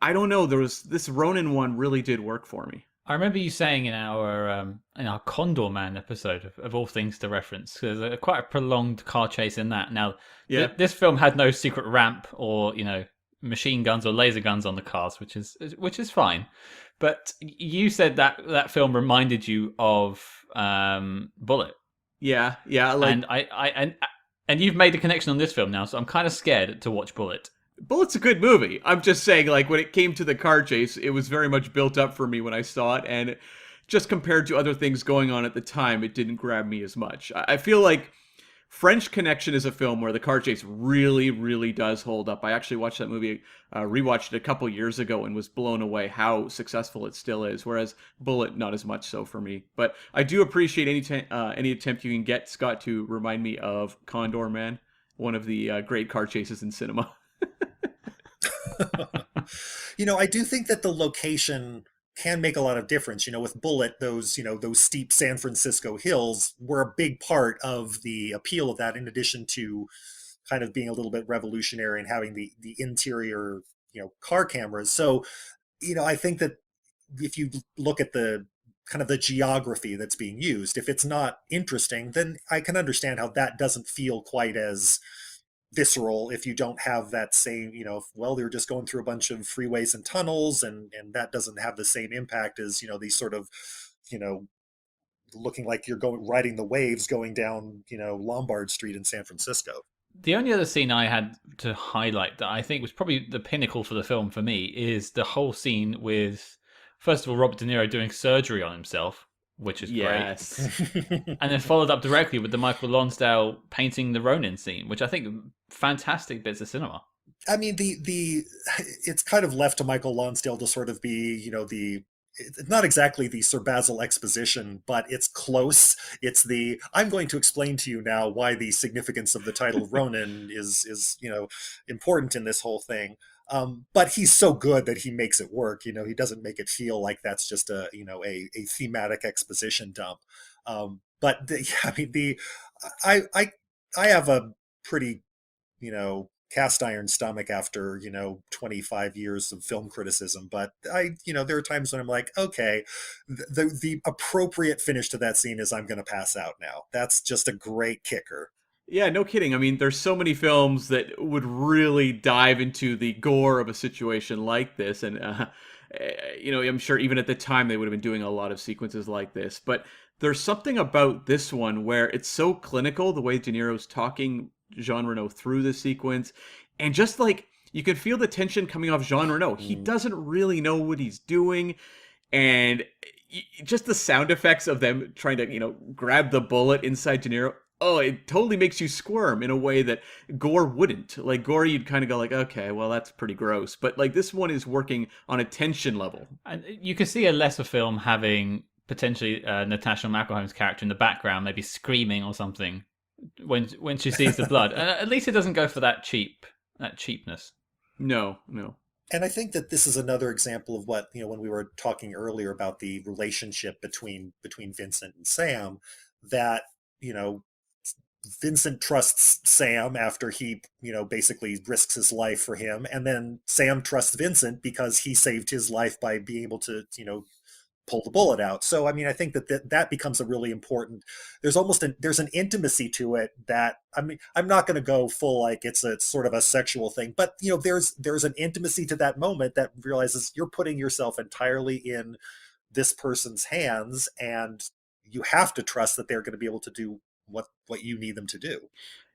I don't know. There was this Ronin one really did work for me. I remember you saying in our Condor Man episode, of all things to reference, there's quite a prolonged car chase in that. Now, this film had no secret ramp or machine guns or laser guns on the cars, which is fine. But you said that film reminded you of Bullet. Yeah. And you've made the connection on this film now, so I'm kind of scared to watch Bullet. Bullet's a good movie. I'm just saying, like, when it came to the car chase, it was very much built up for me when I saw it, and just compared to other things going on at the time, it didn't grab me as much. I feel like French Connection is a film where the car chase really, really does hold up. I actually watched that movie, rewatched it a couple years ago, and was blown away how successful it still is. Whereas Bullet, not as much so for me. But I do appreciate any attempt you can get, Scott, to remind me of Condor Man, one of the great car chases in cinema. I do think that the location can make a lot of difference. With Bullet, those steep San Francisco hills were a big part of the appeal of that, in addition to kind of being a little bit revolutionary and having the interior, car cameras. So, I think that if you look at the kind of the geography that's being used, if it's not interesting, then I can understand how that doesn't feel quite as visceral if you don't have that same, they're just going through a bunch of freeways and tunnels, and that doesn't have the same impact as, these sort of, you know, looking like you're riding the waves going down, Lombard Street in San Francisco. The only other scene I had to highlight that I think was probably the pinnacle for the film for me is the whole scene with, first of all, Robert De Niro doing surgery on himself, which is Yes. great. And then followed up directly with the Michael Lonsdale painting the Ronin scene, which I think fantastic bits of cinema. I mean, it's kind of left to Michael Lonsdale to sort of be, it's not exactly the Sir Basil exposition, but it's close. It's I'm going to explain to you now why the significance of the title Ronin is important in this whole thing. But he's so good that he makes it work. He doesn't make it feel like that's just a thematic exposition dump. I have a pretty, cast iron stomach after 25 years of film criticism, but there are times when I'm like, okay, the appropriate finish to that scene is I'm going to pass out now. That's just a great kicker. Yeah, no kidding. I mean, there's so many films that would really dive into the gore of a situation like this, and I'm sure even at the time they would have been doing a lot of sequences like this. But there's something about this one where it's so clinical, the way De Niro's talking Jean Reno through the sequence, and just like you can feel the tension coming off Jean Reno. He doesn't really know what he's doing, and just the sound effects of them trying to grab the bullet inside De Niro. Oh, it totally makes you squirm in a way that gore wouldn't. Like gore, you'd kind of go like, okay, well that's pretty gross. But like this one is working on a tension level, and you can see a lesser film having potentially Natascha McElhone's character in the background, maybe screaming or something when she sees the blood. At least it doesn't go for that cheapness. No. And I think that this is another example of what, when we were talking earlier about the relationship between Vincent and Sam, that, Vincent trusts Sam after he, basically risks his life for him. And then Sam trusts Vincent because he saved his life by being able to, pull the bullet out. So, I mean, I think that becomes a really important, there's an intimacy to it that, I mean, I'm not going to go full, like it's sort of a sexual thing, but there's an intimacy to that moment that realizes you're putting yourself entirely in this person's hands, and you have to trust that they're going to be able to do what you need them to do.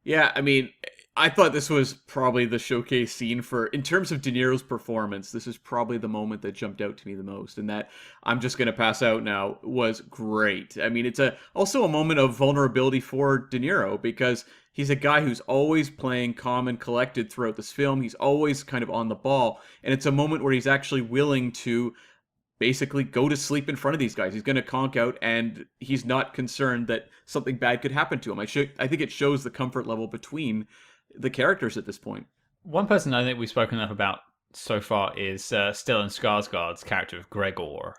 Yeah, I mean, I thought this was probably the showcase scene in terms of De Niro's performance, this is probably the moment that jumped out to me the most, and that I'm just going to pass out now was great. I mean, it's also a moment of vulnerability for De Niro, because he's a guy who's always playing calm and collected throughout this film. He's always kind of on the ball, and it's a moment where he's actually willing to basically go to sleep in front of these guys. He's going to conk out, and he's not concerned that something bad could happen to him. I think it shows the comfort level between the characters at this point. One person I think we've spoken enough about so far is Stellan Skarsgård's character of Gregor.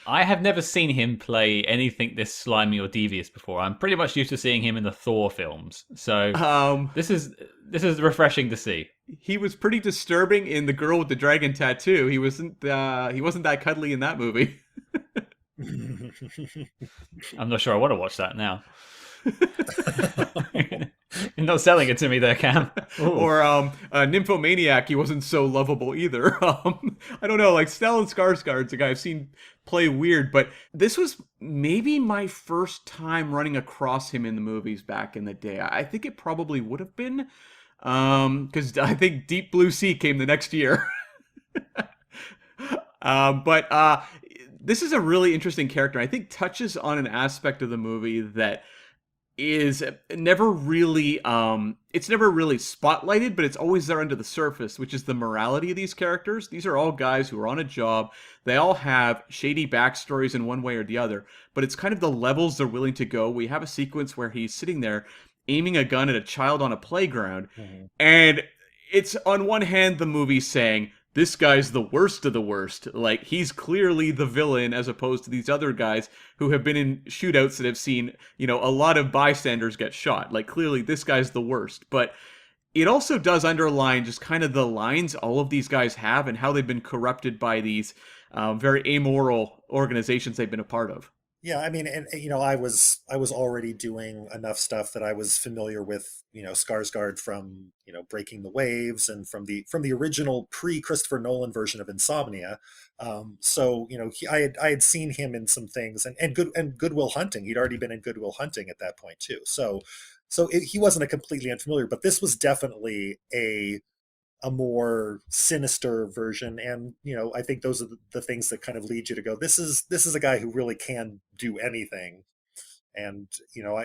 I have never seen him play anything this slimy or devious before. I'm pretty much used to seeing him in the Thor films, so this is refreshing to see. He was pretty disturbing in The Girl with the Dragon Tattoo. He wasn't that cuddly in that movie. I'm not sure I want to watch that now. You're not selling it to me there, Cam. Ooh. Or Nymphomaniac, he wasn't so lovable either. I don't know, like Stellan Skarsgård's a guy I've seen play weird, but this was maybe my first time running across him in the movies back in the day. I think it probably would have been Because I think Deep Blue Sea came the next year. But this is a really interesting character. I think touches on an aspect of the movie that is never really it's never really spotlighted, but it's always there under the surface, which is the morality of these characters. These are all guys who are on a job. They all have shady backstories in one way or the other, but it's kind of the levels they're willing to go. We have a sequence where he's sitting there aiming a gun at a child on a playground, and it's on one hand the movie saying this guy's the worst of the worst. Like, he's clearly the villain as opposed to these other guys who have been in shootouts that have seen, you know, a lot of bystanders get shot. Like, clearly this guy's the worst. But it also does underline just kind of the lines all of these guys have and how they've been corrupted by these very amoral organizations they've been a part of. Yeah, I mean, and you know, I was already doing enough stuff that I was familiar with, you know, Skarsgård from, you know, Breaking the Waves and from the original pre-Christopher Nolan version of Insomnia. So, you know, I had seen him in some things, and Good Will Hunting. He'd already been in Good Will Hunting at that point too. He wasn't a completely unfamiliar, but this was definitely a more sinister version. And you know, I think those are the things that kind of lead you to go, this is a guy who really can do anything. And you know,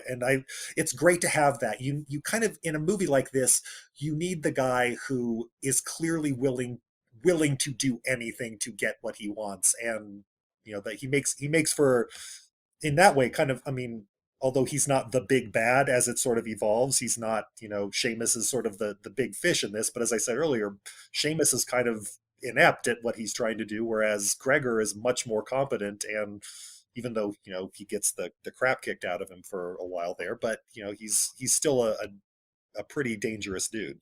it's great to have that. You kind of, in a movie like this, you need the guy who is clearly willing to do anything to get what he wants. And you know, that he makes for, in that way, kind of, I mean, although he's not the big bad as it sort of evolves, he's not, you know, Seamus is sort of the big fish in this. But as I said earlier, Seamus is kind of inept at what he's trying to do, whereas Gregor is much more competent. And even though, you know, he gets the crap kicked out of him for a while there, but you know, he's still a pretty dangerous dude.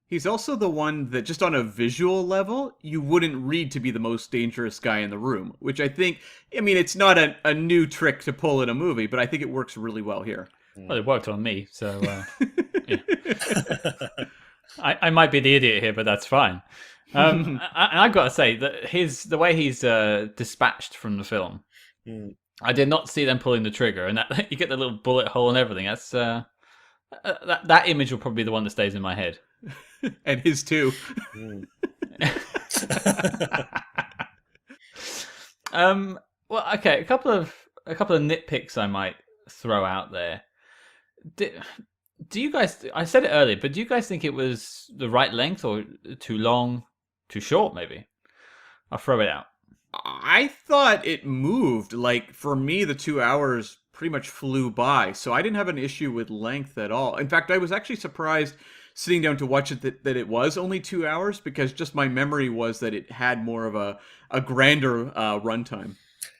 He's also the one that, just on a visual level, you wouldn't read to be the most dangerous guy in the room, which I think, I mean, it's not a new trick to pull in a movie, but I think it works really well here. Well, it worked on me, so yeah. I might be the idiot here, but that's fine. I've got to say that the way he's dispatched from the film, I did not see them pulling the trigger, and that you get the little bullet hole and everything. That's that image will probably be the one that stays in my head. And his too. Well, okay, a couple of nitpicks I might throw out there. Do you guys? I said it earlier, but do you guys think it was the right length, or too long, too short? Maybe I'll throw it out. I thought it moved. Like, for me, the 2 hours pretty much flew by, so I didn't have an issue with length at all. In fact, I was actually surprised sitting down to watch it that it was only 2 hours, because just my memory was that it had more of a grander runtime.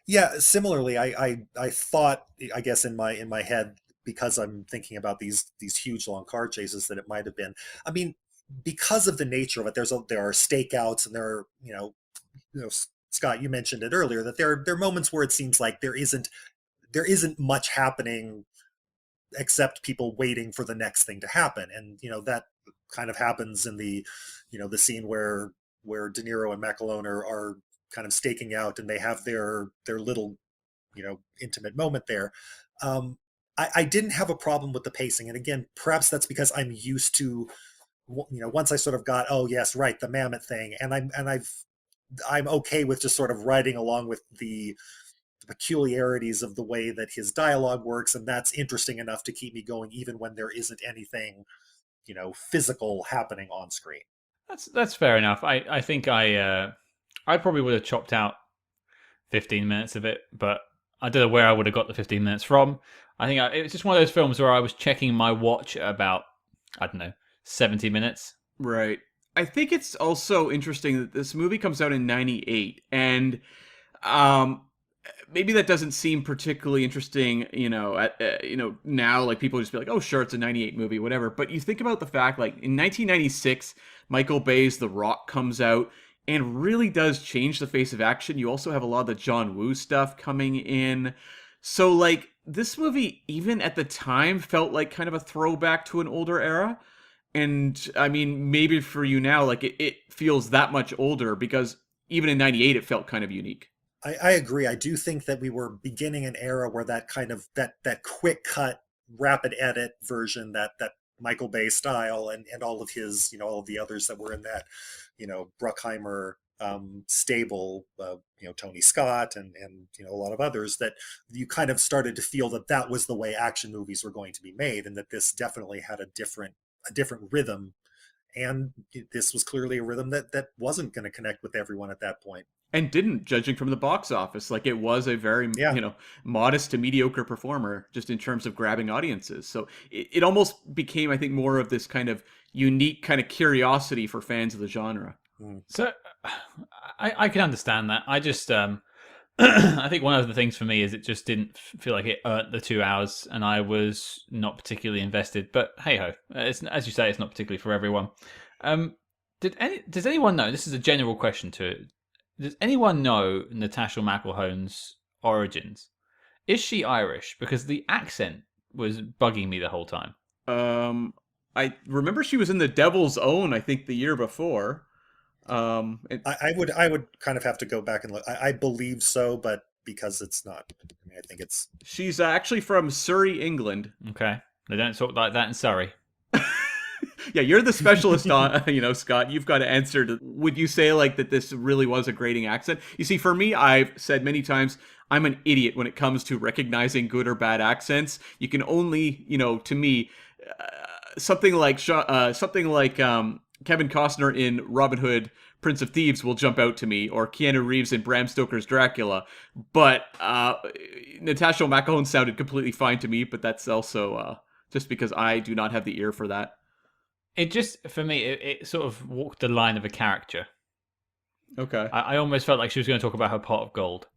Yeah, similarly, I thought, I guess in my head, because I'm thinking about these huge long car chases, that it might have been. I mean, because of the nature of it, there are stakeouts, and there are, you know, Scott, you mentioned it earlier, that there are moments where it seems like there isn't much happening except people waiting for the next thing to happen. And you know, that kind of happens in the, you know, the scene where De Niro and McElhone are kind of staking out, and they have their little, you know, intimate moment there. I didn't have a problem with the pacing, and again, perhaps that's because I'm used to, you know, once I sort of got, oh yes, right, the mammoth thing, and I'm okay with just sort of riding along with the peculiarities of the way that his dialogue works, and that's interesting enough to keep me going even when there isn't anything, you know, physical happening on screen. That's fair enough. I think I probably would have chopped out 15 minutes of it, but I don't know where I would have got the 15 minutes from. I think it was just one of those films where I was checking my watch at about, I don't know, 70 minutes. Right. I think it's also interesting that this movie comes out in 98, and maybe that doesn't seem particularly interesting, you know, now, like, people just be like, oh sure, it's a 98 movie, whatever. But you think about the fact, like, in 1996, Michael Bay's The Rock comes out and really does change the face of action. You also have a lot of the John Woo stuff coming in. So, like, this movie, even at the time, felt like kind of a throwback to an older era. And I mean, maybe for you now, like, it feels that much older, because even in 98, it felt kind of unique. I agree. I do think that we were beginning an era where that kind of that quick cut, rapid edit version, that Michael Bay style, and all of his, all of the others that were in that, Bruckheimer stable, Tony Scott and a lot of others, that you kind of started to feel that that was the way action movies were going to be made, and that this definitely had a different rhythm, and this was clearly a rhythm that wasn't going to connect with everyone at that point. And didn't, judging from the box office. Like, it was a very, modest to mediocre performer, just in terms of grabbing audiences. So it almost became, I think, more of this kind of unique kind of curiosity for fans of the genre. So I can understand that. I just, I think one of the things for me is it just didn't feel like it earned the 2 hours, and I was not particularly invested. But hey ho, as you say, it's not particularly for everyone. Does anyone know? This is a general question to it. Does anyone know Natascha McElhone's origins? Is she Irish? Because the accent was bugging me the whole time. I remember she was in The Devil's Own, I think, the year before. I would kind of have to go back and look. I believe so, but because it's not, I think it's. She's actually from Surrey, England. Okay, they don't talk like that in Surrey. Yeah, you're the specialist on, Scott, you've got to answer would you say like that this really was a grating accent? You see, for me, I've said many times, I'm an idiot when it comes to recognizing good or bad accents. You can only, to me, something like Kevin Costner in Robin Hood, Prince of Thieves will jump out to me, or Keanu Reeves in Bram Stoker's Dracula. But Natascha McElhone sounded completely fine to me, but that's also just because I do not have the ear for that. It just, for me, it sort of walked the line of a character. Okay. I almost felt like she was going to talk about her pot of gold.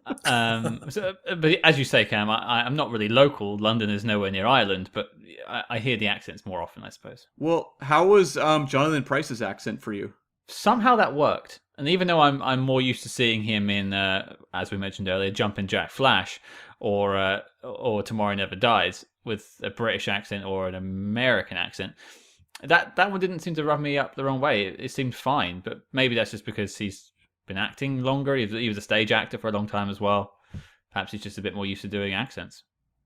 But as you say, Cam, I'm not really local. London is nowhere near Ireland, but I hear the accents more often, I suppose. Well, how was Jonathan Pryce's accent for you? Somehow that worked. And even though I'm more used to seeing him in, as we mentioned earlier, Jumpin' Jack Flash, or Tomorrow Never Dies, with a British accent or an American accent, that one didn't seem to rub me up the wrong way. It seemed fine, but maybe that's just because he's been acting longer. He was a stage actor for a long time as well. Perhaps he's just a bit more used to doing accents.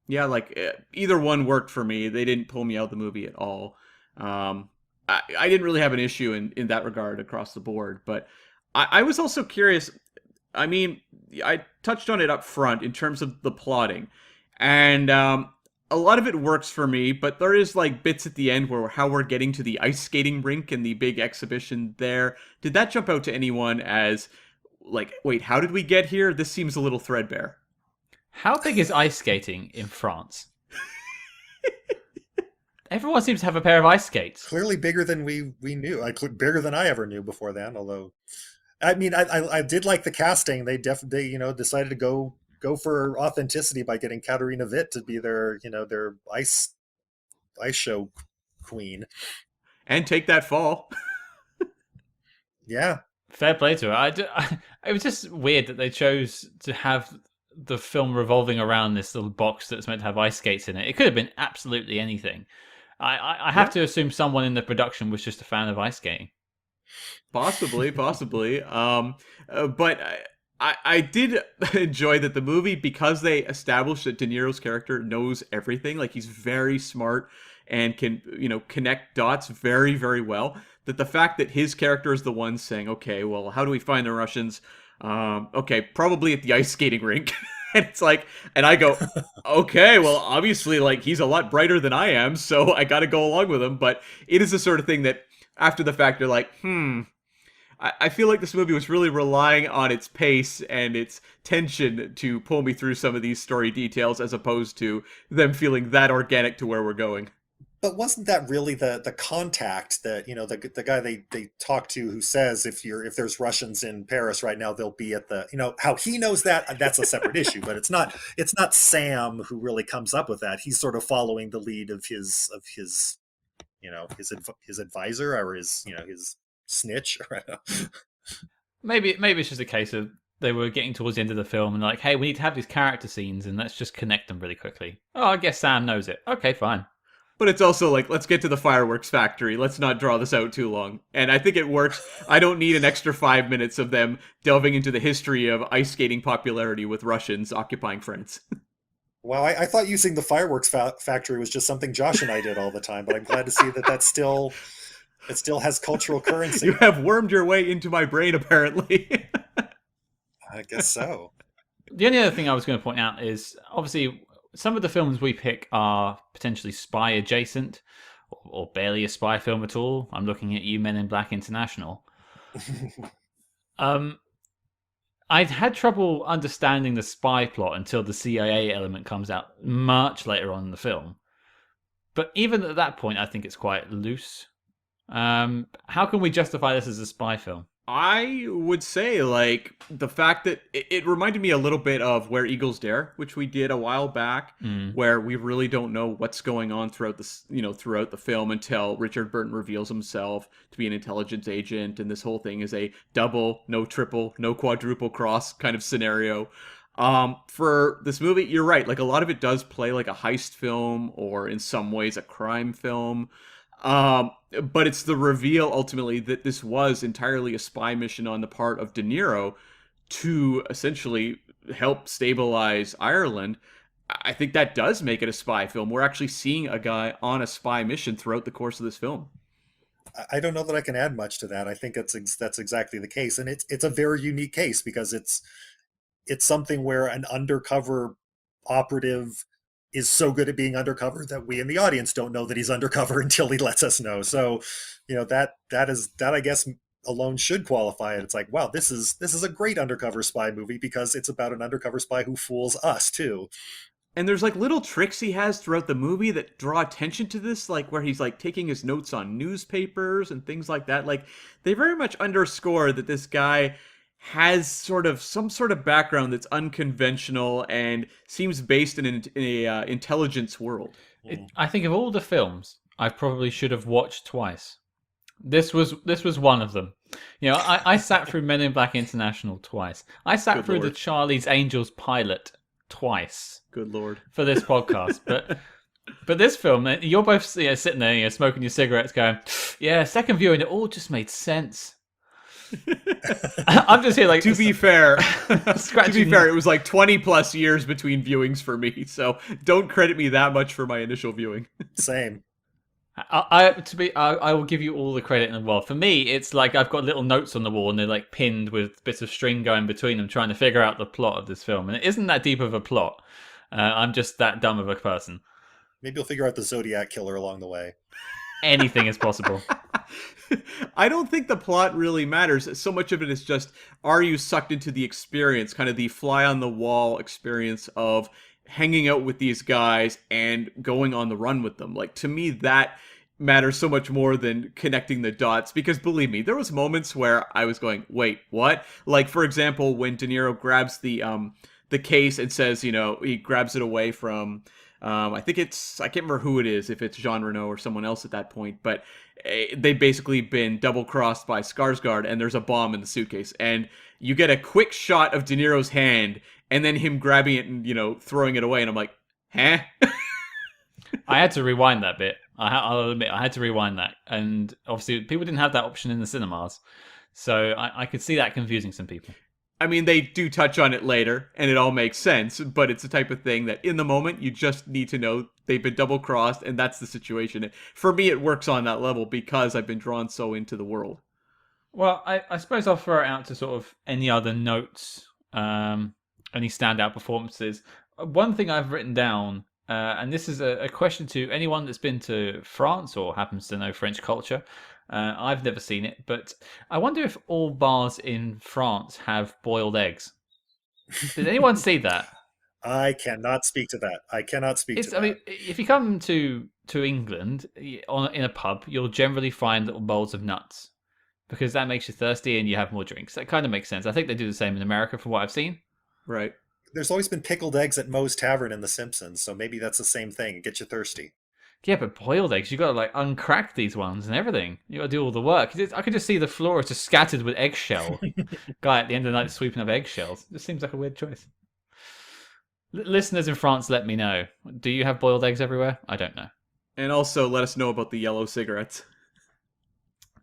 Yeah, like either one worked for me. They didn't pull me out of the movie at all. I didn't really have an issue in that regard across the board, but I was also curious. I mean, I touched on it up front in terms of the plotting, and a lot of it works for me, but there is like bits at the end where how we're getting to the ice skating rink and the big exhibition there. Did that jump out to anyone as like, wait, how did we get here? This seems a little threadbare. How big is ice skating in France? Everyone seems to have a pair of ice skates. Clearly bigger than we knew. Bigger than I ever knew before then. Although, I mean, I did like the casting. They definitely, decided to go for authenticity by getting Katarina Witt to be their ice show queen. And take that fall. Yeah. Fair play to her. It was just weird that they chose to have the film revolving around this little box that's meant to have ice skates in it. It could have been absolutely anything. I have to assume someone in the production was just a fan of ice skating. Possibly. But I did enjoy that the movie, because they established that De Niro's character knows everything, like he's very smart and can, connect dots very, very well, that the fact that his character is the one saying, okay, well, how do we find the Russians? Okay, probably at the ice skating rink. And it's like, and I go, okay, well, obviously, like, he's a lot brighter than I am, so I gotta go along with him. But it is the sort of thing that, after the fact, you're like, I feel like this movie was really relying on its pace and its tension to pull me through some of these story details, as opposed to them feeling that organic to where we're going. But wasn't that really the contact that, the guy they talk to, who says if there's Russians in Paris right now, they'll be at the, how he knows that's a separate issue, but it's not Sam who really comes up with that. He's sort of following the lead of his advisor, or his snitch. Maybe it's just a case of they were getting towards the end of the film and like, hey, we need to have these character scenes and let's just connect them really quickly. Oh, I guess Sam knows it. Okay, fine. But it's also like, let's get to the fireworks factory. Let's not draw this out too long. And I think it works. I don't need an extra 5 minutes of them delving into the history of ice skating popularity with Russians occupying France. Wow, I thought using the fireworks factory was just something Josh and I did all the time, but I'm glad to see that it still has cultural You currency. have wormed your way into my brain, apparently. I guess so. The only other thing I was going to point out is obviously some of the films we pick are potentially spy adjacent or barely a spy film at all. I'm looking at you, Men in Black International. Um, I'd had trouble understanding the spy plot until the CIA element comes out much later on in the film. But even at that point, I think it's quite loose. How can we justify this as a spy film? I would say, like, the fact that it reminded me a little bit of Where Eagles Dare, which we did a while back, where we really don't know what's going on throughout throughout the film until Richard Burton reveals himself to be an intelligence agent, and this whole thing is a double, no triple, no quadruple cross kind of scenario. For this movie, you're right. Like, a lot of it does play like a heist film, or in some ways a crime film. But it's the reveal ultimately that this was entirely a spy mission on the part of De Niro to essentially help stabilize Ireland. I think that does make it a spy film. We're actually seeing a guy on a spy mission throughout the course of this film. I don't know that I can add much to that. I think that's exactly the case, and it's a very unique case because it's something where an undercover operative is so good at being undercover that we in the audience don't know that he's undercover until he lets us know. So, that I guess alone should qualify it. It's like, wow, this is a great undercover spy movie because it's about an undercover spy who fools us too. And there's like little tricks he has throughout the movie that draw attention to this, like where he's like taking his notes on newspapers and things like that. Like, they very much underscore that this guy has some sort of background that's unconventional and seems based in a intelligence world. I think of all the films I probably should have watched twice. This was one of them. I sat through Men in Black International twice. I sat Good through the Lord. Charlie's Angels pilot twice Good Lord. for this podcast. But this film, you're both sitting there, smoking your cigarettes, going, "Yeah, second viewing, it all just made sense." I'm just here like To be fair, scratching. it was like 20 plus years between viewings for me, so don't credit me that much for my initial viewing. Same. I will give you all the credit in the world. For me, it's like I've got little notes on the wall and they're like pinned with bits of string going between them, trying to figure out the plot of this film. And it isn't that deep of a plot. I'm just that dumb of a person. Maybe you'll figure out the Zodiac killer along the way. Anything is possible. I don't think the plot really matters. So much of it is just, are you sucked into the experience, kind of the fly on the wall experience of hanging out with these guys and going on the run with them. Like, to me, that matters so much more than connecting the dots, because believe me, there was moments where I was going, wait, what? Like, for example, when De Niro grabs the case and says, he grabs it away from I can't remember who it is, if it's Jean Reno or someone else at that point, but they've basically been double-crossed by Skarsgård, and there's a bomb in the suitcase. And you get a quick shot of De Niro's hand, and then him grabbing it and, throwing it away, and I'm like, huh? I had to rewind that bit. I'll admit, I had to rewind that. And obviously, people didn't have that option in the cinemas. So I could see that confusing some people. I mean, they do touch on it later, and it all makes sense, but it's the type of thing that in the moment, you just need to know they've been double-crossed, and that's the situation. For me, it works on that level because I've been drawn so into the world. Well, I suppose I'll throw it out to sort of any other notes, any standout performances. One thing I've written down, and this is a question to anyone that's been to France or happens to know French culture. I've never seen it, but I wonder if all bars in France have boiled eggs. Did anyone see that? I cannot speak to that. I cannot speak to that. I mean, if you come to England in a pub, you'll generally find little bowls of nuts because that makes you thirsty and you have more drinks. That kind of makes sense. I think they do the same in America from what I've seen. Right. There's always been pickled eggs at Moe's Tavern in The Simpsons, so maybe that's the same thing. It gets you thirsty. Yeah, but boiled eggs, you got to like uncrack these ones and everything. You got to do all the work. I could just see the floor is just scattered with eggshell. Guy at the end of the night sweeping up eggshells. It just seems like a weird choice. Listeners in France, let me know. Do you have boiled eggs everywhere? I don't know. And also, let us know about the yellow cigarettes.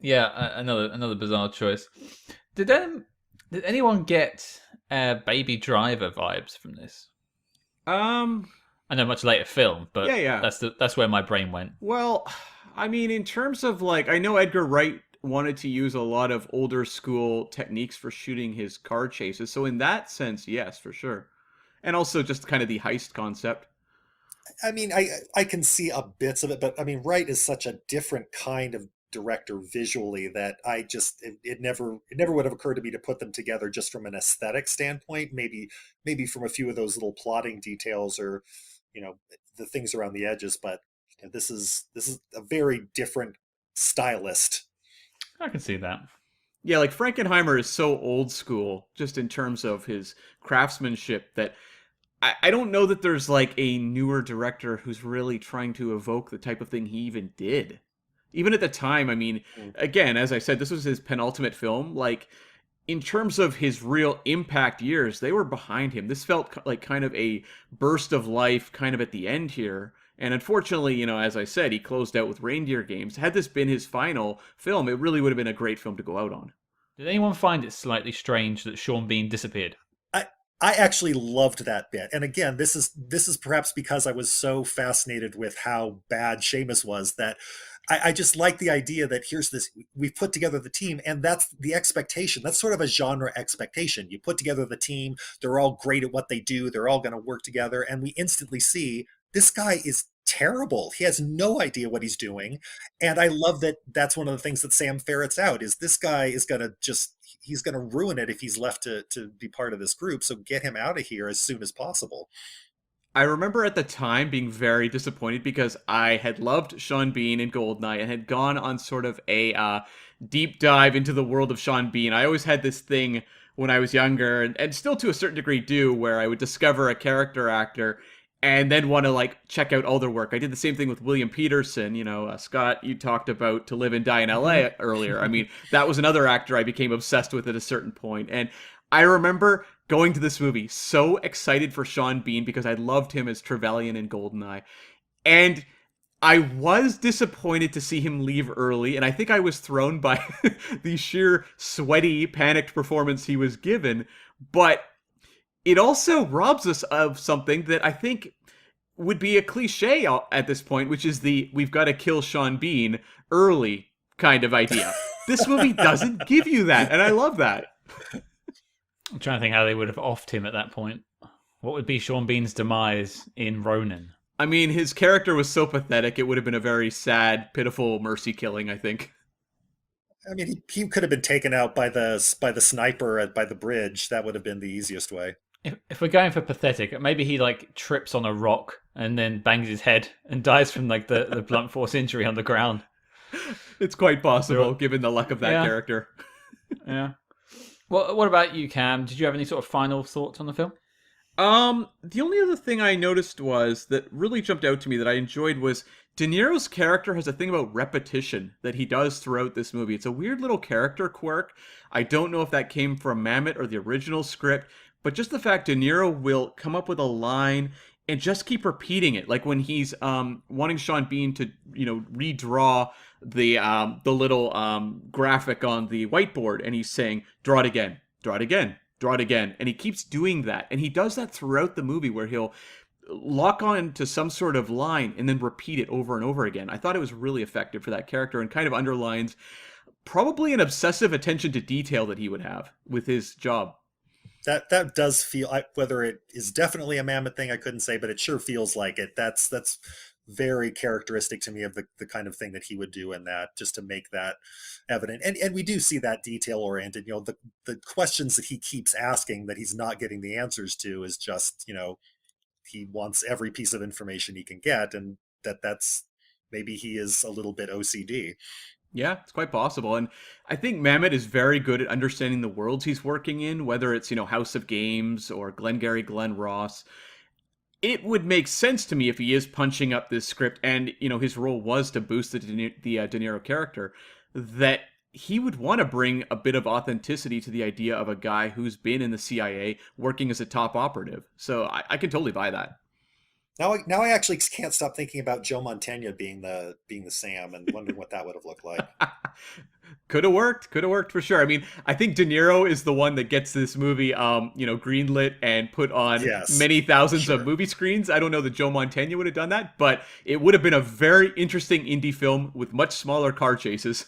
Yeah, another bizarre choice. Did anyone get Baby Driver vibes from this? I know, much later film, but Yeah. that's where my brain went. Well, I mean, in terms of like, I know Edgar Wright wanted to use a lot of older school techniques for shooting his car chases. So in that sense, yes, for sure. And also just kind of the heist concept. I mean, I can see a bits of it, but I mean, Wright is such a different kind of director visually that it never would have occurred to me to put them together just from an aesthetic standpoint. Maybe from a few of those little plotting details or, you know, the things around the edges. But you know, this is a very different stylist. I can see that. Yeah, like Frankenheimer is so old school just in terms of his craftsmanship that I don't know that there's like a newer director who's really trying to evoke the type of thing he even did. Even at the time, I mean, Mm. again, as I said, this was his penultimate film. Like, in terms of his real impact years, they were behind him. This felt like kind of a burst of life kind of at the end here. And unfortunately, you know, as I said, he closed out with Reindeer Games. Had this been his final film, it really would have been a great film to go out on. Did anyone find it slightly strange that Sean Bean disappeared? I I actually loved that bit. And again, this is perhaps because I was so fascinated with how bad Seamus was that I just like the idea that here's this, we've put together the team, and that's the expectation. That's sort of a genre expectation. You put together the team, they're all great at what they do, they're all going to work together, and we instantly see this guy is terrible. He has no idea what he's doing. And I love that that's one of the things that Sam ferrets out is this guy is going to just he's going to ruin it if he's left to be part of this group. So get him out of here as soon as possible. I remember at the time being very disappointed because I had loved Sean Bean in Goldeneye and had gone on sort of a deep dive into the world of Sean Bean. I always had this thing when I was younger, and still to a certain degree do, where I would discover a character actor and then want to like check out all their work. I did the same thing with William Peterson. You know, Scott, you talked about To Live and Die in L.A. earlier. I mean, that was another actor I became obsessed with at a certain point. And I remember going to this movie so excited for Sean Bean because I loved him as Trevelyan in Goldeneye. And I was disappointed to see him leave early, and I think I was thrown by the sheer sweaty, panicked performance he was given. But it also robs us of something that I think would be a cliche at this point, which is the we've got to kill Sean Bean early kind of idea. This movie doesn't give you that, and I love that. I'm trying to think how they would have offed him at that point. What would be Sean Bean's demise in Ronin? I mean, his character was so pathetic, it would have been a very sad, pitiful mercy killing, I think. I mean, he could have been taken out by the sniper by the bridge. That would have been the easiest way. If we're going for pathetic, maybe he like trips on a rock and then bangs his head and dies from like the blunt force injury on the ground. It's quite possible, given the luck of that character. Yeah. Well, what about you, Cam? Did you have any sort of final thoughts on the film? The only other thing I noticed was that really jumped out to me that I enjoyed was De Niro's character has a thing about repetition that he does throughout this movie. It's a weird little character quirk. I don't know if that came from Mamet or the original script, but just the fact De Niro will come up with a line and just keep repeating it. Like when he's wanting Sean Bean to, redraw the little graphic on the whiteboard, and he's saying, draw it again, draw it again, draw it again. And he keeps doing that. And he does that throughout the movie where he'll lock on to some sort of line and then repeat it over and over again. I thought it was really effective for that character and kind of underlines probably an obsessive attention to detail that he would have with his job. That does feel, whether it is definitely a Mammoth thing, I couldn't say, but it sure feels like it. That's very characteristic to me of the kind of thing that he would do in that, just to make that evident. And we do see that detail oriented, the questions that he keeps asking that he's not getting the answers to is just, he wants every piece of information he can get, and that's maybe he is a little bit OCD. Yeah, it's quite possible. And I think Mamet is very good at understanding the worlds he's working in, whether it's, House of Games or Glengarry Glen Ross. It would make sense to me if he is punching up this script and, his role was to boost the De Niro character, that he would want to bring a bit of authenticity to the idea of a guy who's been in the CIA working as a top operative. So I can totally buy that. Now I actually can't stop thinking about Joe Mantegna being the Sam and wondering what that would have looked like. Could have worked. Could have worked for sure. I mean, I think De Niro is the one that gets this movie, greenlit and put on Yes, many thousands of sure. movie screens. I don't know that Joe Mantegna would have done that, but it would have been a very interesting indie film with much smaller car chases.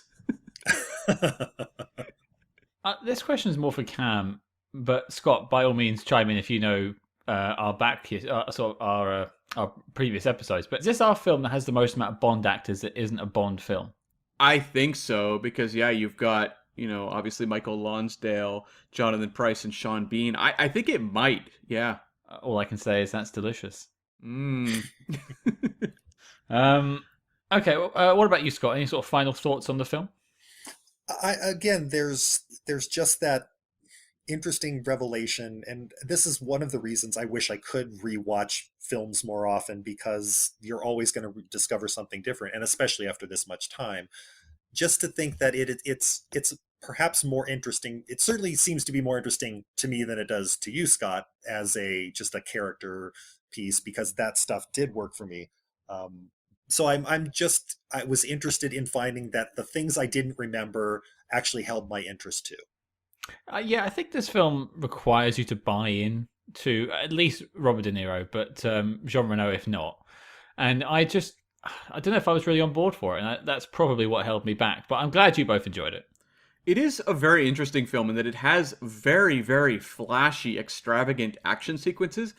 This question is more for Cam, but Scott, by all means, chime in if you know our previous episodes. But is this our film that has the most amount of Bond actors that isn't a Bond film? I think so because you've got obviously Michael Lonsdale, Jonathan Pryce, and Sean Bean. I think it might. Yeah. All I can say is that's delicious. Mm. Okay. Well, what about you, Scott? Any sort of final thoughts on the film? Again, there's just that interesting revelation, and this is one of the reasons I wish I could rewatch films more often, because you're always going to discover something different, and especially after this much time. Just to think that it's perhaps more interesting. It certainly seems to be more interesting to me than it does to you, Scott, as a just a character piece, because that stuff did work for me. So I was interested in finding that the things I didn't remember actually held my interest too. Yeah, I think this film requires you to buy in to at least Robert De Niro, but Jean Reno if not. And I don't know if I was really on board for it, and that's probably what held me back. But I'm glad you both enjoyed it. It is a very interesting film in that it has very, very flashy, extravagant action sequences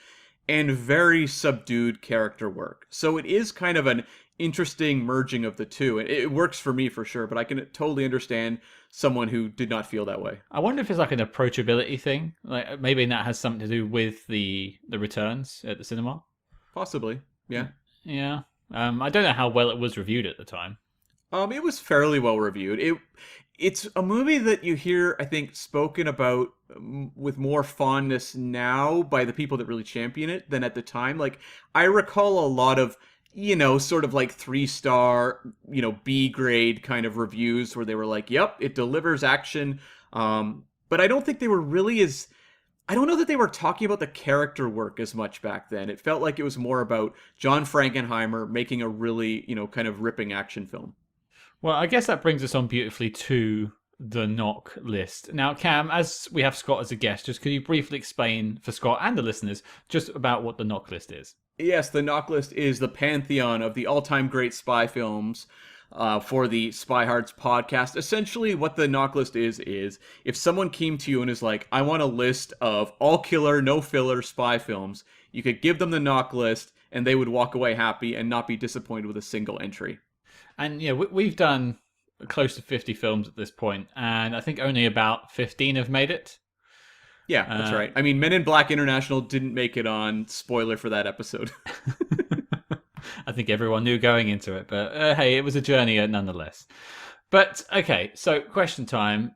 and very subdued character work. So it is kind of an interesting merging of the two. It works for me for sure, but I can totally understand someone who did not feel that way. I wonder if it's like an approachability thing. Like maybe that has something to do with the returns at the cinema. Possibly, yeah. Yeah. I don't know how well it was reviewed at the time. It was fairly well reviewed. It's a movie that you hear, I think, spoken about with more fondness now by the people that really champion it than at the time. Like, I recall a lot of, sort of like 3-star, B grade kind of reviews where they were like, yep, it delivers action. But I don't think they were really I don't know that they were talking about the character work as much back then. It felt like it was more about John Frankenheimer making a really, kind of ripping action film. Well, I guess that brings us on beautifully to the knock list. Now, Cam, as we have Scott as a guest, just could you briefly explain for Scott and the listeners just about what the knock list is? Yes, the knock list is the pantheon of the all-time great spy films for the SpyHards podcast. Essentially, what the knock list is if someone came to you and is like, I want a list of all killer, no filler spy films, you could give them the knock list and they would walk away happy and not be disappointed with a single entry. And yeah, we've done close to 50 films at this point, and I think only about 15 have made it. Yeah, that's right. I mean, Men in Black International didn't make it on. Spoiler for that episode. I think everyone knew going into it, but hey, it was a journey nonetheless. But okay, so question time.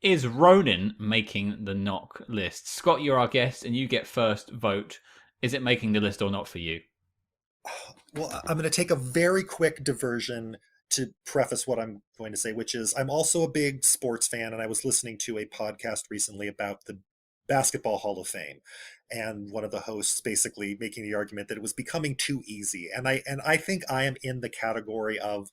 Is Ronin making the knock list? Scott, you're our guest, and you get first vote. Is it making the list or not for you? Well, I'm going to take a very quick diversion to preface what I'm going to say, which is I'm also a big sports fan, and I was listening to a podcast recently about the Basketball Hall of Fame, and one of the hosts basically making the argument that it was becoming too easy. And I think I am in the category of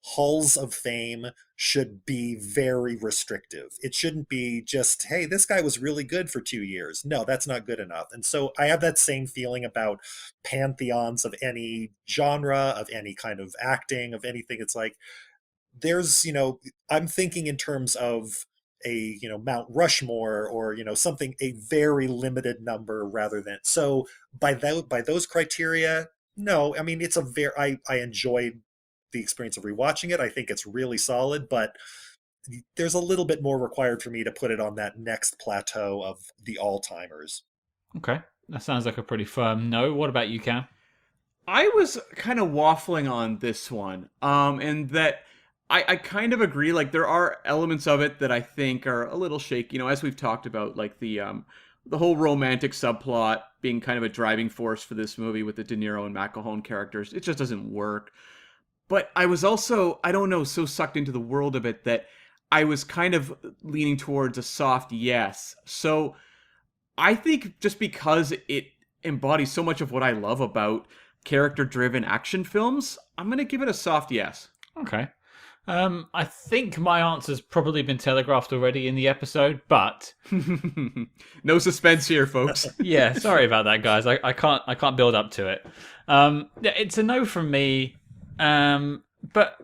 halls of fame should be very restrictive. It shouldn't be just, hey, this guy was really good for 2 years. No, that's not good enough. And so I have that same feeling about pantheons of any genre, of any kind of acting, of anything. It's like, there's, I'm thinking in terms of a, Mount Rushmore, or, something, a very limited number, rather than, so by those criteria, no, I mean, it's a very, I enjoyed the experience of rewatching it. I think it's really solid, but there's a little bit more required for me to put it on that next plateau of the all-timers. Okay, that sounds like a pretty firm no. What about you, Cam? I was kind of waffling on this one, and that I kind of agree. Like, there are elements of it that I think are a little shaky. As we've talked about, like the whole romantic subplot being kind of a driving force for this movie with the De Niro and McElhone characters. It just doesn't work. But I was also, I don't know, so sucked into the world of it that I was kind of leaning towards a soft yes. So I think just because it embodies so much of what I love about character-driven action films, I'm going to give it a soft yes. Okay. I think my answer's probably been telegraphed already in the episode, but no suspense here, folks. yeah, sorry about that, guys. I can't build up to it. Yeah, it's a no from me. But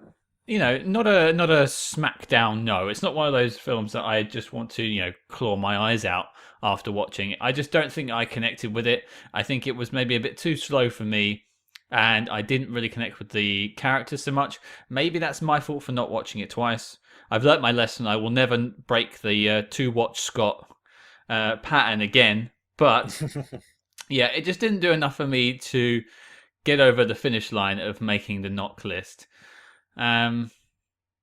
not a smackdown no. It's not one of those films that I just want to claw my eyes out after watching it. I just don't think I connected with it. I think it was maybe a bit too slow for me. And I didn't really connect with the characters so much. Maybe that's my fault for not watching it twice. I've learnt my lesson. I will never break the two-watch Scott pattern again. But yeah, it just didn't do enough for me to get over the finish line of making the knock list. Yeah,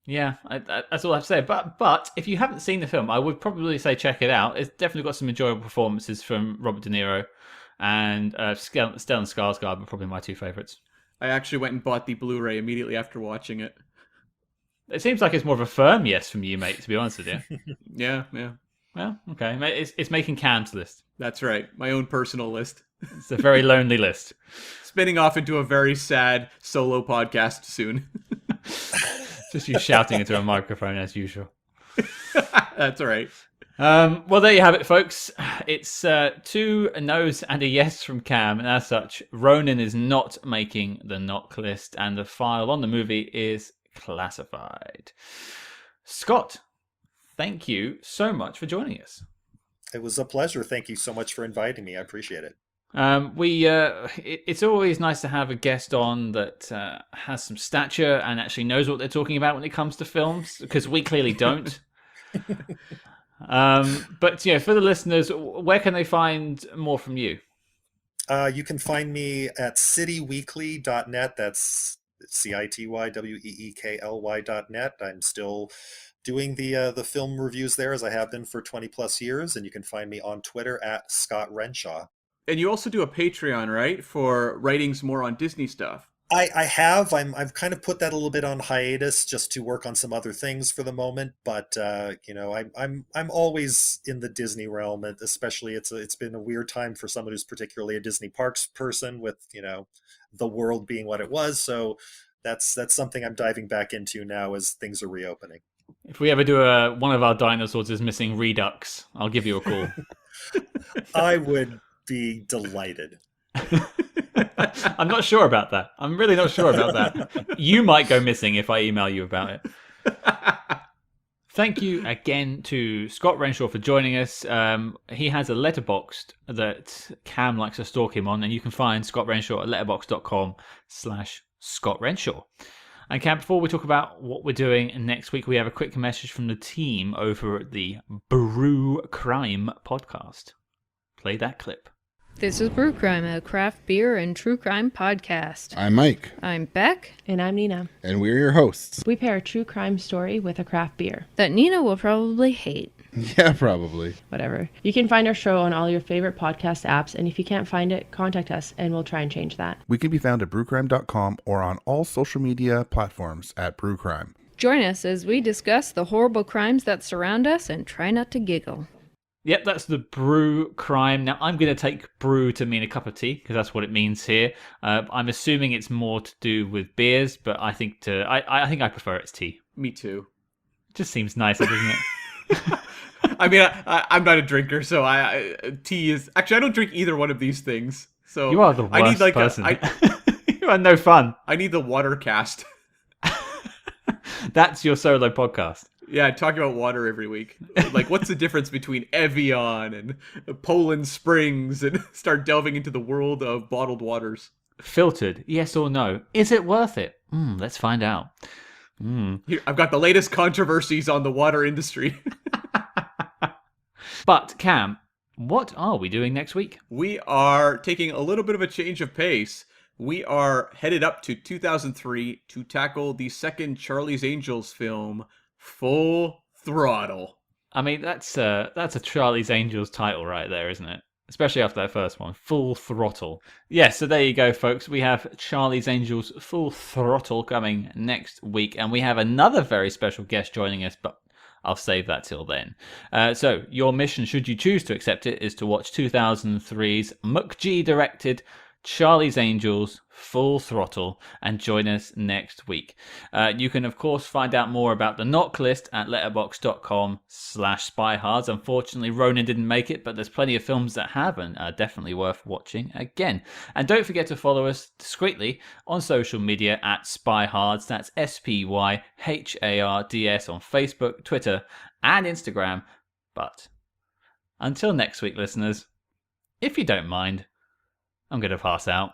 that's all I have to say. But if you haven't seen the film, I would probably say check it out. It's definitely got some enjoyable performances from Robert De Niro. And Stellan Skarsgård are probably my two favourites. I actually went and bought the Blu-ray immediately after watching it. It seems like it's more of a firm yes from you, mate, to be honest with you. Yeah. Well, okay. It's making Cam's list. That's right. My own personal list. It's a very lonely list. Spinning off into a very sad solo podcast soon. Just you shouting into a microphone as usual. That's all right. Well, there you have it, folks. It's 2 no's and a yes from Cam, and as such, Ronin is not making the knock list, and the file on the movie is classified. Scott, thank you so much for joining us. It was a pleasure. Thank you so much for inviting me. I appreciate it. It's always nice to have a guest on that has some stature and actually knows what they're talking about when it comes to films, because we clearly don't. But for the listeners, where can they find more from you? You can find me at cityweekly.net. That's CITYWEEKLY.net. I'm still doing the film reviews there, as I have been for 20 plus years, and you can find me on Twitter at Scott Renshaw. And you also do a Patreon, right, for writings more on Disney stuff? I have. I've kind of put that a little bit on hiatus just to work on some other things for the moment. But I'm always in the Disney realm, and especially it's been a weird time for someone who's particularly a Disney parks person, with the world being what it was. So that's something I'm diving back into now as things are reopening. If we ever do one of our dinosaurs is missing Redux, I'll give you a call. I would be delighted. I'm not sure about that. I'm really not sure about that. You might go missing if I email you about it. Thank you again to Scott Renshaw for joining us. He has a Letterboxd that Cam likes to stalk him on, and you can find Scott Renshaw at letterboxd.com/Scott Renshaw. And Cam, before we talk about what we're doing next week, we have a quick message from the team over at the Brew Crime podcast. Play that clip. This is Brew Crime, a craft beer and true crime podcast. I'm Mike. I'm Beck. And I'm Nina. And we're your hosts. We pair a true crime story with a craft beer. That Nina will probably hate. Yeah, probably. Whatever. You can find our show on all your favorite podcast apps, and if you can't find it, contact us and we'll try and change that. We can be found at brewcrime.com or on all social media platforms at brewcrime. Join us as we discuss the horrible crimes that surround us and try not to giggle. Yep, that's the Brew Crime. Now, I'm going to take brew to mean a cup of tea, because that's what it means here. I'm assuming it's more to do with beers, but I think I prefer it's tea. Me too. It just seems nicer, doesn't it? I mean, I'm not a drinker, so tea is... Actually, I don't drink either one of these things. So you are the worst person. You are no fun. I need the water cast. That's your solo podcast. Yeah, talking about water every week. Like, what's the difference between Evian and Poland Springs, and start delving into the world of bottled waters. Filtered, yes or no? Is it worth it? Let's find out. Here, I've got the latest controversies on the water industry. But, Cam, what are we doing next week? We are taking a little bit of a change of pace. We are headed up to 2003 to tackle the second Charlie's Angels film, Full Throttle. I mean, that's a Charlie's Angels title right there, isn't it? Especially after that first one, Full Throttle. Yes, so there you go, folks. We have Charlie's Angels Full Throttle coming next week, and we have another very special guest joining us, but I'll save that till then. So your mission, should you choose to accept it, is to watch 2003's McG directed Charlie's Angels Full Throttle and join us next week. You can of course find out more about the knock list at letterboxd.com/spyhards. Unfortunately Ronin didn't make it, but there's plenty of films that have and are definitely worth watching again. And don't forget to follow us discreetly on social media at SpyHards. That's SpyHards on Facebook, Twitter and Instagram. But until next week, listeners, if you don't mind, I'm going to pass out.